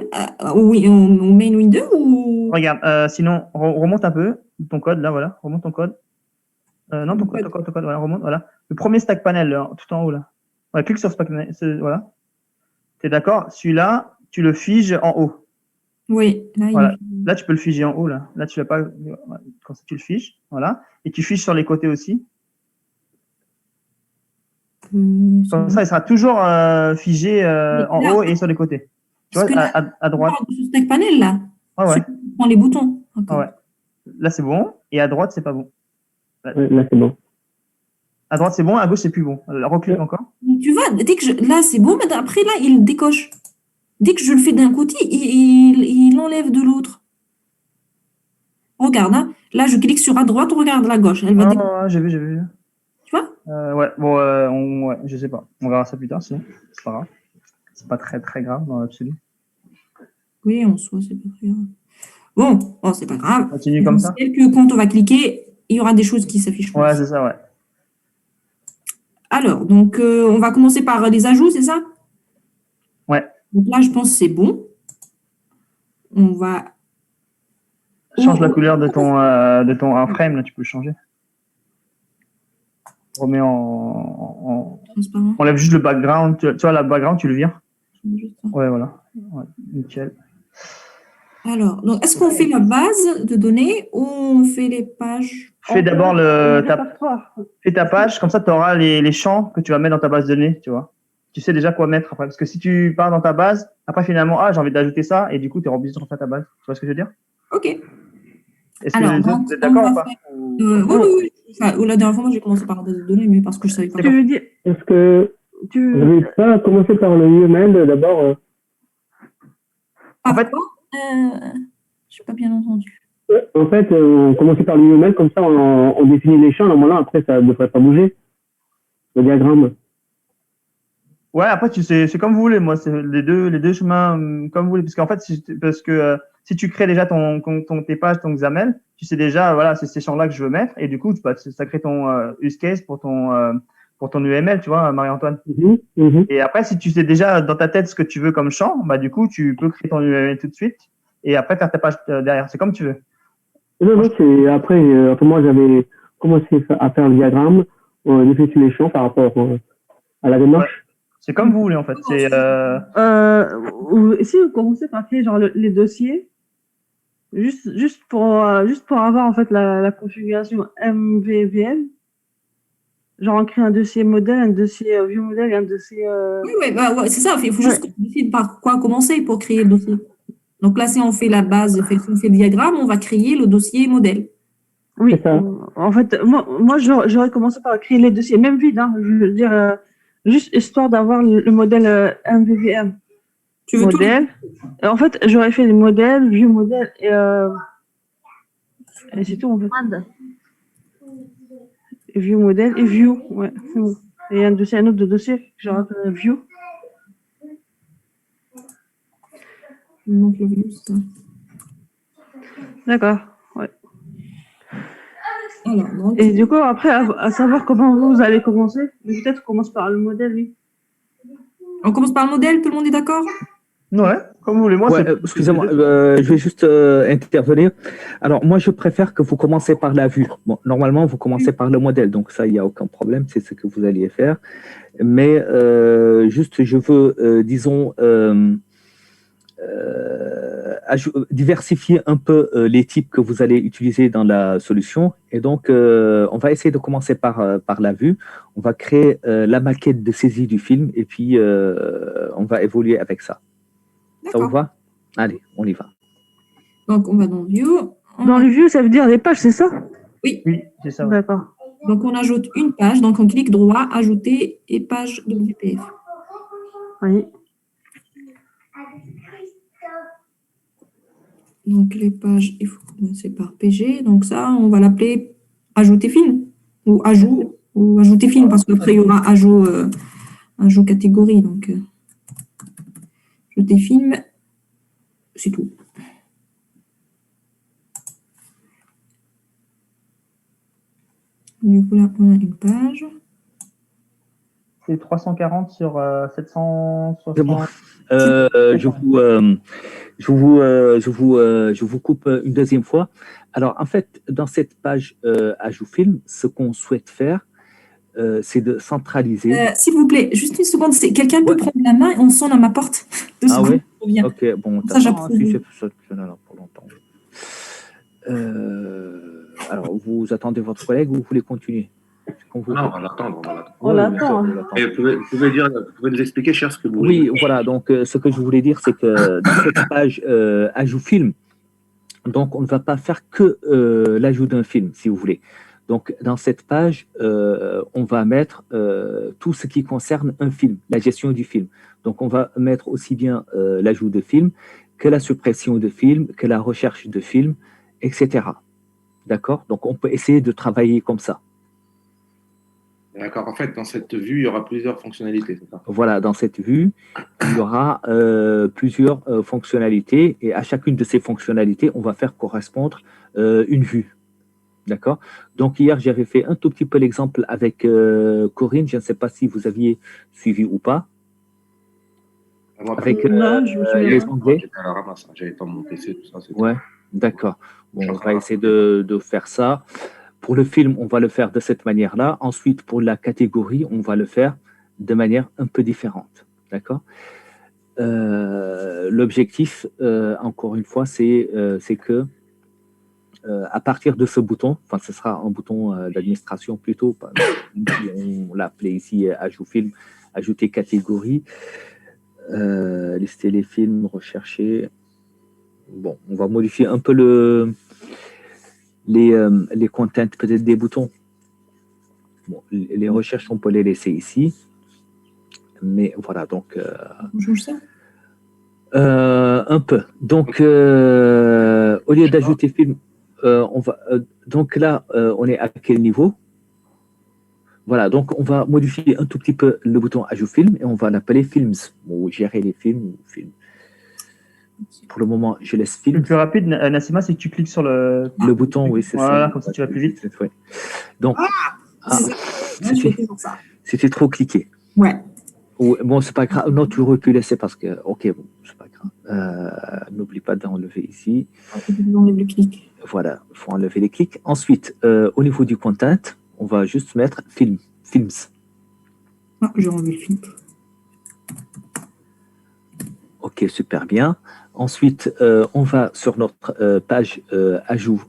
au main window ou. Regarde, sinon, remonte un peu ton code, là, voilà. Remonte ton code. Non, ton code, voilà, remonte, voilà. Le premier stack panel, là, tout en haut, là. Ouais, clique sur stack panel, voilà. T'es d'accord? Celui-là, tu le figes en haut. Oui, là, voilà. Là, tu peux le figer en haut, là. Là, tu l'as pas. Comme ça, tu le figes, voilà. Et tu figes sur les côtés aussi. Comme ça, il sera toujours figé en haut et sur les côtés. Tu vois, à droite. Ce stack panel, là. Ouais. On prend les boutons. Ouais. Là, c'est bon. Et à droite, c'est pas bon. Là, c'est bon. À droite, c'est bon. À gauche, c'est plus bon. Reclique encore. Tu vois, dès que là, c'est bon, mais après, là, il décoche. Dès que je le fais d'un côté, il enlève de l'autre. Regarde, hein. Là, je clique sur à droite, regarde la gauche. Elle va j'ai vu. Tu vois? Ouais, bon, ouais, je sais pas. On verra ça plus tard, sinon. C'est pas grave. C'est pas très, très grave dans l'absolu. Oui, en soi, c'est pas très grave. Bon, c'est pas grave. Continue comme ça. Que quand on va cliquer, il y aura des choses qui s'affichent. Ouais, c'est ça, ouais. Alors, donc, on va commencer par les ajouts, c'est ça? Ouais. Donc là, je pense que c'est bon. On va... Change la couleur de ton frame, là, tu peux le changer. Remets en... Transparent. Enlève juste le background. Tu vois, la background, tu le vires. Ouais, voilà. Ouais, nickel. Alors, donc, est-ce qu'on fait la base de données ou on fait les pages? Fais d'abord fais ta page, comme ça tu auras les champs que tu vas mettre dans ta base de données, tu vois. Tu sais déjà quoi mettre après. Parce que si tu pars dans ta base, après finalement, j'ai envie d'ajouter ça, et du coup, tu es obligé de refaire ta base. Tu vois ce que je veux dire? Ok. Est-ce que vous êtes d'accord ou pas? Oui. Enfin, la dernière fois, moi, j'ai commencé par la base de données, mais parce que je savais pas. Tu veux dire... Est-ce que vous n'avez pas commencé par le UML d'abord? En fait, je n'ai pas bien entendu. En fait, on commençait par le UML, comme ça, on définit les champs. Normalement, après, ça ne devrait pas bouger, le diagramme. Ouais, après, c'est comme vous voulez. Moi, c'est les deux chemins comme vous voulez. Parce qu'en fait, si tu crées déjà tes pages, ton XAML, tu sais déjà, voilà, c'est ces champs-là que je veux mettre. Et du coup, ça crée ton use case pour ton UML, tu vois, Marie-Antoine. Et après, si tu sais déjà dans ta tête ce que tu veux comme champ, bah, du coup, tu peux créer ton UML tout de suite et après faire ta page derrière. C'est comme tu veux. Non, c'est après, moi, j'avais commencé à faire le diagramme, définir les champs par rapport à la démarche. Ouais. C'est comme vous voulez, en fait. Si vous commencez par créer genre les dossiers, juste pour avoir en fait la configuration MVVM, genre on crée un dossier modèle, un dossier view modèle et un dossier. Oui, ouais, c'est ça. Il faut juste décider par quoi commencer pour créer le dossier. Donc là, si on fait la base, si on fait le diagramme, on va créer le dossier modèle. Oui, en fait, moi j'aurais commencé par créer les dossiers, même vide, hein, je veux dire, juste histoire d'avoir le modèle MVVM. Tu veux modèle. En fait, j'aurais fait le modèle, view modèle et c'est tout en fait. View modèle et view, ouais, c'est bon. Et un autre dossier, j'aurais fait view. Donc le view, c'est ça. D'accord, ouais. Alors, donc, et du coup, après, à savoir comment vous allez commencer, peut-être qu'on commence par le modèle, oui. On commence par le modèle, tout le monde est d'accord? Ouais, comme vous voulez. Moi, excusez-moi, je vais juste intervenir. Alors, moi, je préfère que vous commencez par la vue. Bon, normalement, vous commencez par le modèle, donc ça, il n'y a aucun problème, c'est ce que vous alliez faire. Mais juste, je veux, disons, diversifier un peu les types que vous allez utiliser dans la solution. Et donc, on va essayer de commencer par la vue. On va créer la maquette de saisie du film et puis on va évoluer avec ça. Ça vous va? Allez, on y va. Donc, on va dans View. Dans le View, ça veut dire les pages, c'est ça? Oui. Oui, c'est ça. D'accord. Donc, on ajoute une page. Donc, on clique droit, ajouter et page WPF. Oui. Donc, les pages, il faut commencer par PG. Donc, ça, on va l'appeler ajouter film ou ajout ou ajouter film parce qu'après, il y aura ajout catégorie. Donc, ajouter film, c'est tout. Du coup, là, on a une page. C'est 340 sur 760. C'est bon. Je vous coupe une deuxième fois. Alors, en fait, dans cette page ajout film, ce qu'on souhaite faire, c'est de centraliser. S'il vous plaît, juste une seconde. Quelqu'un peut prendre la main et on sonne à ma porte. Ah oui? Ok, bon. Ça, j'approuve. Si c'est là pour longtemps. Alors, vous attendez votre collègue ou vous voulez continuer? Non, on va l'attendre. On l'attend. Vous pouvez nous expliquer, cher, ce que vous voulez Oui, dire. voilà. Donc, ce que je voulais dire, c'est que dans cette page ajout film, donc on ne va pas faire que l'ajout d'un film, si vous voulez. Donc, dans cette page, on va mettre tout ce qui concerne un film, la gestion du film. Donc, on va mettre aussi bien l'ajout de film que la suppression de film, que la recherche de film, etc. D'accord? Donc, on peut essayer de travailler comme ça. D'accord. En fait, dans cette vue, il y aura plusieurs fonctionnalités, c'est ça? Voilà, dans cette vue, il y aura plusieurs fonctionnalités et à chacune de ces fonctionnalités, on va faire correspondre une vue. D'accord? Donc, hier, j'avais fait un tout petit peu l'exemple avec Corinne. Je ne sais pas si vous aviez suivi ou pas. Avec les onglets. J'étais à la ramasse, j'avais pas mon PC, tout ça. Ouais, d'accord. Bon, on va essayer de faire ça. Pour le film, on va le faire de cette manière-là. Ensuite, pour la catégorie, on va le faire de manière un peu différente. D'accord? L'objectif, encore une fois, c'est que à partir de ce bouton, enfin, ce sera un bouton d'administration plutôt, on l'appelait ici ajout film, ajouter catégorie, lister les films, rechercher. Bon, on va modifier un peu les contents peut-être des boutons. Bon, les recherches, on peut les laisser ici. Mais voilà, donc... On change ça? Un peu. Donc, au lieu d'ajouter film, on va... donc là, on est à quel niveau? Voilà, donc on va modifier un tout petit peu le bouton Ajout film et on va l'appeler Films ou gérer les films ou films. Pour le moment, je laisse Le Films. plus rapide, Nassima, c'est que tu cliques sur le bouton, oui, c'est ça. Voilà, comme ça tu vas plus vite. Ouais. Donc, Moi, je fais toujours ça. c'était trop cliqué. Ouais. Bon, c'est pas grave. Non, tu aurais pu laisser parce que, ok, bon, c'est pas grave. N'oublie pas d'enlever ici. On enlève le clic. Voilà, il faut enlever les clics. Ensuite, au niveau du content, on va juste mettre films. Ah, j'ai enlevé le film. Ok, super bien. Ensuite, on va sur notre page ajout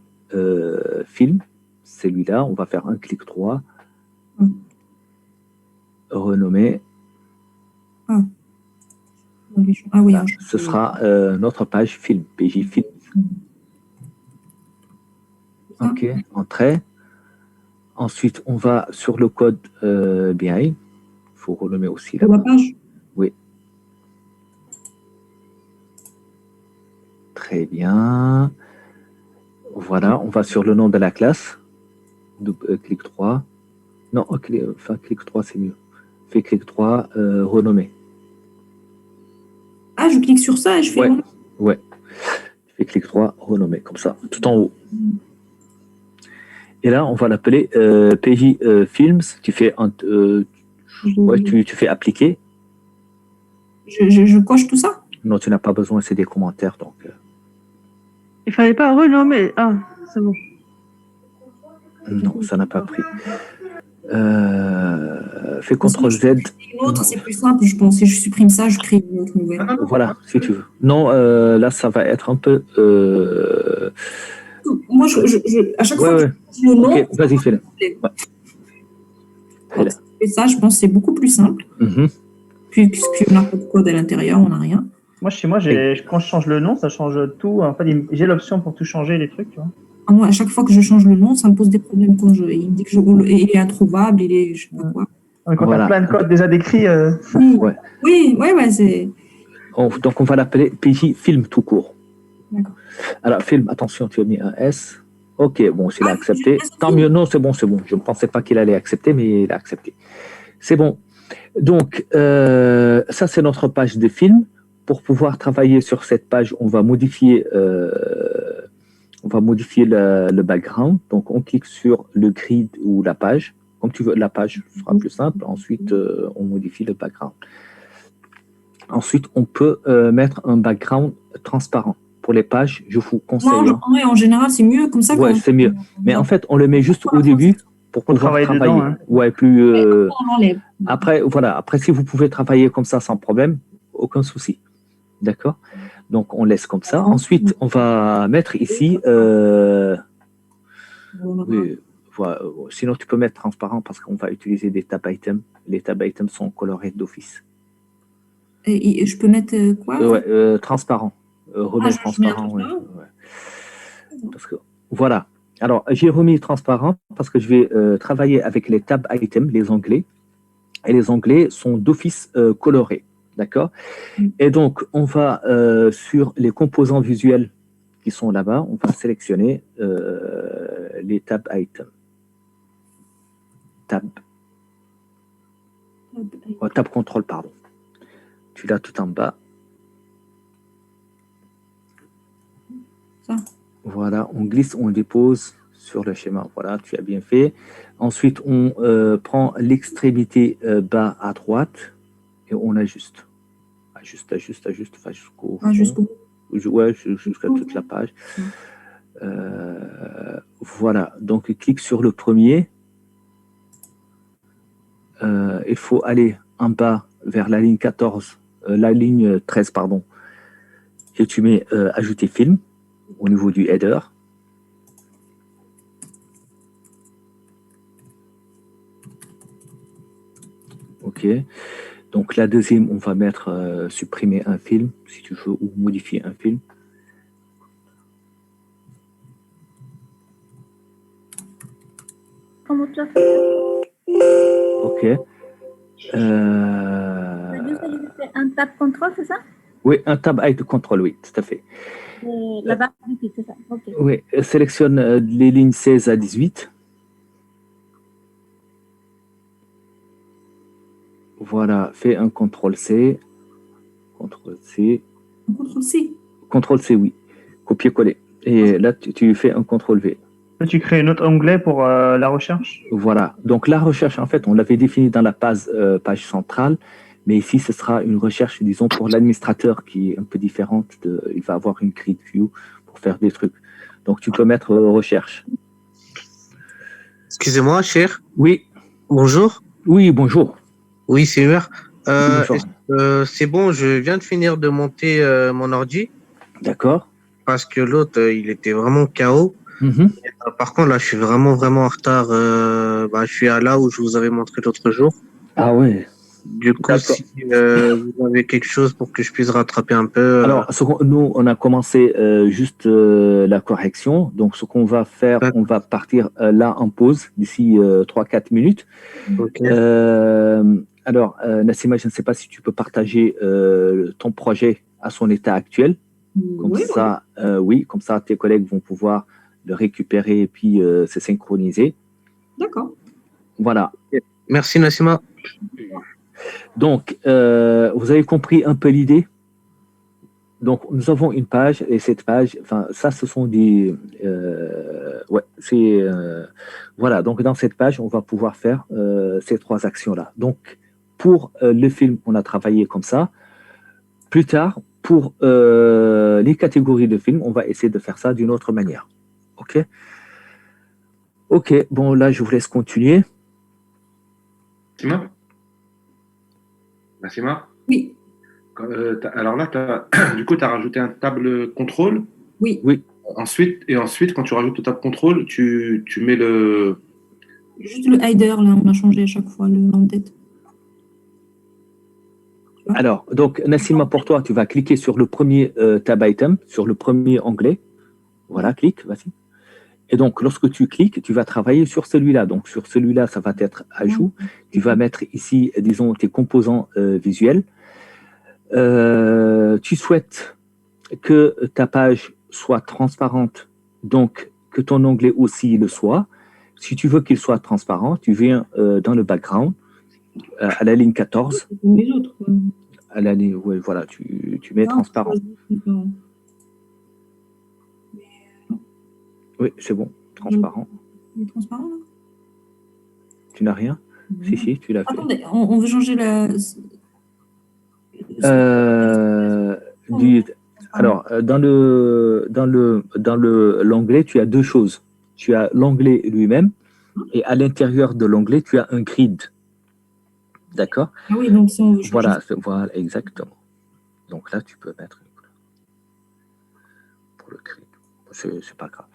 film. Celui-là, on va faire un clic droit. Renommer. Ah oui. Ce sera notre page film, PJ film. Ok, entrée. Ensuite, on va sur le code BI. Il faut renommer aussi la page. Oui. Très bien. Voilà, on va sur le nom de la classe. Clic 3. Non, clic 3, c'est mieux. Fais clic 3, renommer. Ah, je clique sur ça et je fais renommer. Ouais. Tu fais clic 3, renommer, comme ça, tout en haut. Et là, on va l'appeler PJ Films. Tu fais tu fais appliquer. Je coche tout ça? Non, tu n'as pas besoin, c'est des commentaires. Donc. Il fallait pas renommer. Ah, c'est bon. Non, ça n'a pas pris. Fais CTRL Z. Une autre, c'est plus simple, je pense. Si je supprime ça, je crée une autre nouvelle. Voilà, si tu veux. Non, là, ça va être un peu. Moi, à chaque fois que je le nom. Ok, vas-y, fais-le. Et ça, je pense que c'est beaucoup plus simple. Puisqu'on n'a pas de code à l'intérieur, on n'a rien. Moi, chez moi, quand je change le nom, ça change tout. En fait, j'ai l'option pour tout changer, les trucs, tu vois. Ah, moi, à chaque fois que je change le nom, ça me pose des problèmes quand il me dit que il est introuvable, il est je sais pas quoi. Quand tu as plein de codes déjà décrits. Oui, c'est. Donc, on va l'appeler PJ Film tout court. D'accord. Alors, film, attention, tu as mis un S. Ok, bon, s'il a accepté. Tant mieux, non, c'est bon. Je ne pensais pas qu'il allait accepter, mais il a accepté. C'est bon. Donc, ça, c'est notre page de film. Pour pouvoir travailler sur cette page, on va modifier le background. Donc, on clique sur le grid ou la page. Comme tu veux, la page sera plus simple. Ensuite, on modifie le background. Ensuite, on peut mettre un background transparent. Pour les pages, je vous conseille. En général, c'est mieux comme ça. Oui, c'est mieux. Mais en fait, on le met juste au début pour pouvoir travailler. Dedans, hein. Ouais, plus. Après, voilà. Après, si vous pouvez travailler comme ça sans problème, aucun souci. D'accord? Donc, on laisse comme ça. Ensuite, on va mettre ici. Oui, voilà. Sinon, tu peux mettre transparent parce qu'on va utiliser des tab items. Les tab items sont colorés d'office. Et je peux mettre quoi? Transparent. Remettre transparent. Ouais. Parce que, voilà. Alors, j'ai remis transparent parce que je vais travailler avec les tab items, les onglets. Et les onglets sont d'office colorés. D'accord? Et donc, on va sur les composants visuels qui sont là-bas, on va sélectionner les tab items. Tab contrôle, pardon. Tu l'as tout en bas. Ça. Voilà, on glisse, on dépose sur le schéma. Voilà, tu as bien fait. Ensuite, on prend l'extrémité bas à droite et on ajuste. Ajuste, enfin, jusqu'au fond. Jusqu'à toute la page. Voilà, donc clique sur le premier. Il faut aller en bas vers la ligne 13, pardon. Et tu mets ajouter film au niveau du header. Ok. Donc la deuxième, on va mettre supprimer un film, si tu veux, ou modifier un film. Comment tu as fait? Ok. Tu as juste ajouté un tab contrôle, c'est ça? Oui, un tab de contrôle, oui, tout à fait. La barre du titre, c'est ça. Okay. Oui, sélectionne les lignes 16 à 18. Voilà, fais un CTRL-C. CTRL-C. Un CTRL-C. CTRL-C, oui. Copier-coller. Et là, tu fais un CTRL-V. Là, tu crées un autre onglet pour la recherche. Voilà. Donc, la recherche, en fait, on l'avait définie dans la page centrale. Mais ici, ce sera une recherche, disons, pour l'administrateur qui est un peu différente. Il va avoir une grid view pour faire des trucs. Donc, tu peux mettre recherche. Excusez-moi, cher. Oui. Bonjour. Oui, bonjour. Oui, c'est Hubert. Bonjour. C'est bon, je viens de finir de monter mon ordi. D'accord. Parce que l'autre, il était vraiment KO. Par contre, là, je suis vraiment en retard. Je suis à là où je vous avais montré l'autre jour. Ah ouais. Du coup, si vous avez quelque chose pour que je puisse rattraper un peu. Alors, nous, on a commencé juste la correction. Donc, ce qu'on va faire, on va partir là en pause d'ici 3-4 minutes. Okay. Alors, Nassima, je ne sais pas si tu peux partager ton projet à son état actuel. Comme ça, oui, comme ça, tes collègues vont pouvoir le récupérer et puis se synchroniser. D'accord. Voilà. Merci, Nassima. Donc, vous avez compris un peu l'idée. Donc, nous avons une page et cette page, enfin, ça, ce sont des... voilà, donc dans cette page, on va pouvoir faire ces 3 actions-là. Donc, pour le film, on a travaillé comme ça. Plus tard, pour les catégories de films, on va essayer de faire ça d'une autre manière. OK? OK, bon, là, je vous laisse continuer. Nassima? Oui. Alors là, du coup, tu as rajouté un table contrôle. Oui. Oui. Ensuite, quand tu rajoutes le table contrôle, tu mets le... Juste le header, là, on a changé à chaque fois le nom de tête. Alors, donc, Nassima, pour toi, tu vas cliquer sur le premier tab item, sur le premier onglet. Voilà, clique, vas-y. Et donc, lorsque tu cliques, tu vas travailler sur celui-là. Donc, sur celui-là, ça va être ajout. Tu vas mettre ici, disons, tes composants visuels. Tu souhaites que ta page soit transparente, donc que ton onglet aussi le soit. Si tu veux qu'il soit transparent, tu viens dans le background, à la ligne 14. Les autres. À la ligne, ouais, voilà, tu mets transparent. Oui, c'est bon, transparent. Il est transparent, là? Tu n'as rien? Si, tu l'as fait. Attendez, on veut changer la... Alors, dans l'onglet, tu as 2 choses. Tu as l'onglet lui-même et à l'intérieur de l'onglet, tu as un grid. D'accord? Ah oui, donc si on veut changer... Voilà, exactement. Donc là, tu peux mettre une couleur pour le grid. C'est pas grave.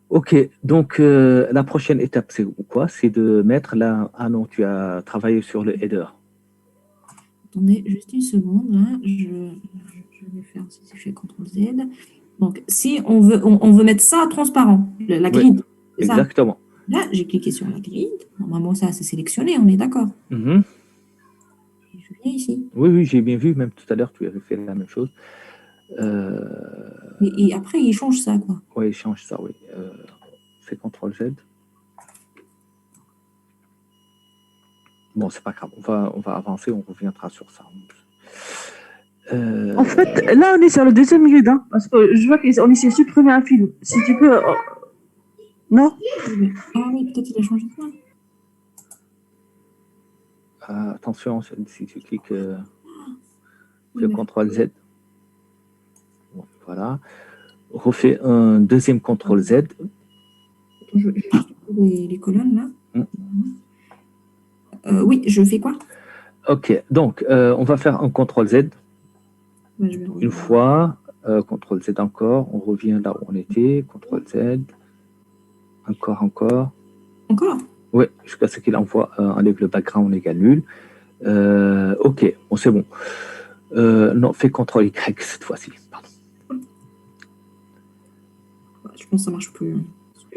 Ok, donc la prochaine étape, c'est quoi? C'est de mettre là... Ah non, tu as travaillé sur le header. Attendez, juste une seconde, là. Je vais faire, si je fais CTRL-Z. Donc, si on veut mettre ça transparent, la grid. Oui, exactement. Là, j'ai cliqué sur la grid. Normalement, ça, c'est sélectionné, on est d'accord. Je viens ici. Oui, j'ai bien vu, même tout à l'heure, tu avais fait la même chose. Et après, il change ça, quoi. Oui, il change ça, oui. Fais CTRL-Z. Bon, c'est pas grave, on va avancer, on reviendra sur ça. En fait, là, on est sur le deuxième grid, hein, parce que je vois qu'on essaie de supprimer un film. Si tu peux... Non? Ah oui, peut-être il a changé de point. Attention, si tu cliques le CTRL-Z. Bon, voilà. Refais un deuxième CTRL-Z. Je vais juste les colonnes, là. Oui, je fais quoi? Ok, donc on va faire un CTRL-Z. Une fois, CTRL-Z encore, on revient là où on était, CTRL-Z, encore. Encore? Oui, jusqu'à ce qu'il enlève le background égal nul. Ok, bon, c'est bon. Non, fais CTRL-Y cette fois-ci, pardon. Je pense que ça marche plus.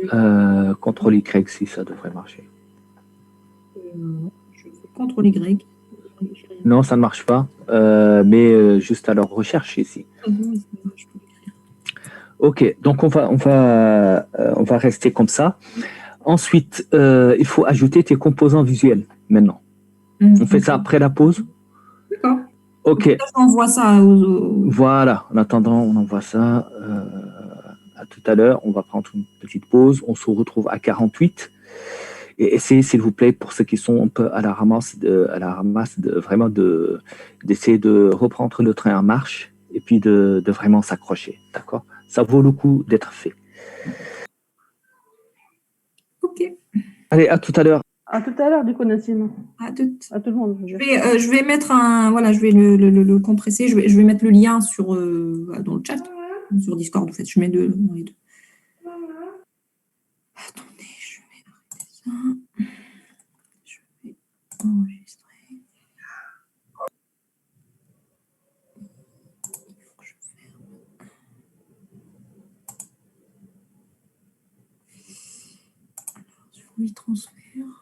CTRL-Y, si ça devrait marcher. Je fais CTRL-Y. Non, ça ne marche pas, mais juste à leur recherche ici. Ok, donc on va rester comme ça. Ensuite, il faut ajouter tes composants visuels maintenant. On fait ça après la pause? D'accord. Ok. On envoie ça aux... Voilà. En attendant, on envoie ça. À tout à l'heure. On va prendre une petite pause. On se retrouve à 48. Et essayez, s'il vous plaît, pour ceux qui sont un peu à la ramasse, vraiment d'essayer de reprendre le train en marche et puis de vraiment s'accrocher. D'accord? Ça vaut le coup d'être fait. Ok. Allez, à tout à l'heure. À tout à l'heure, du coup, Nassine. À tout le monde. Je vais mettre voilà, je vais le compresser. Je vais mettre le lien dans le chat, sur Discord. En fait, je mets dans les deux. Attendez, je vais arrêter ça. Je vais enregistrer. Il faut que je ferme. Alors, je vous transfère.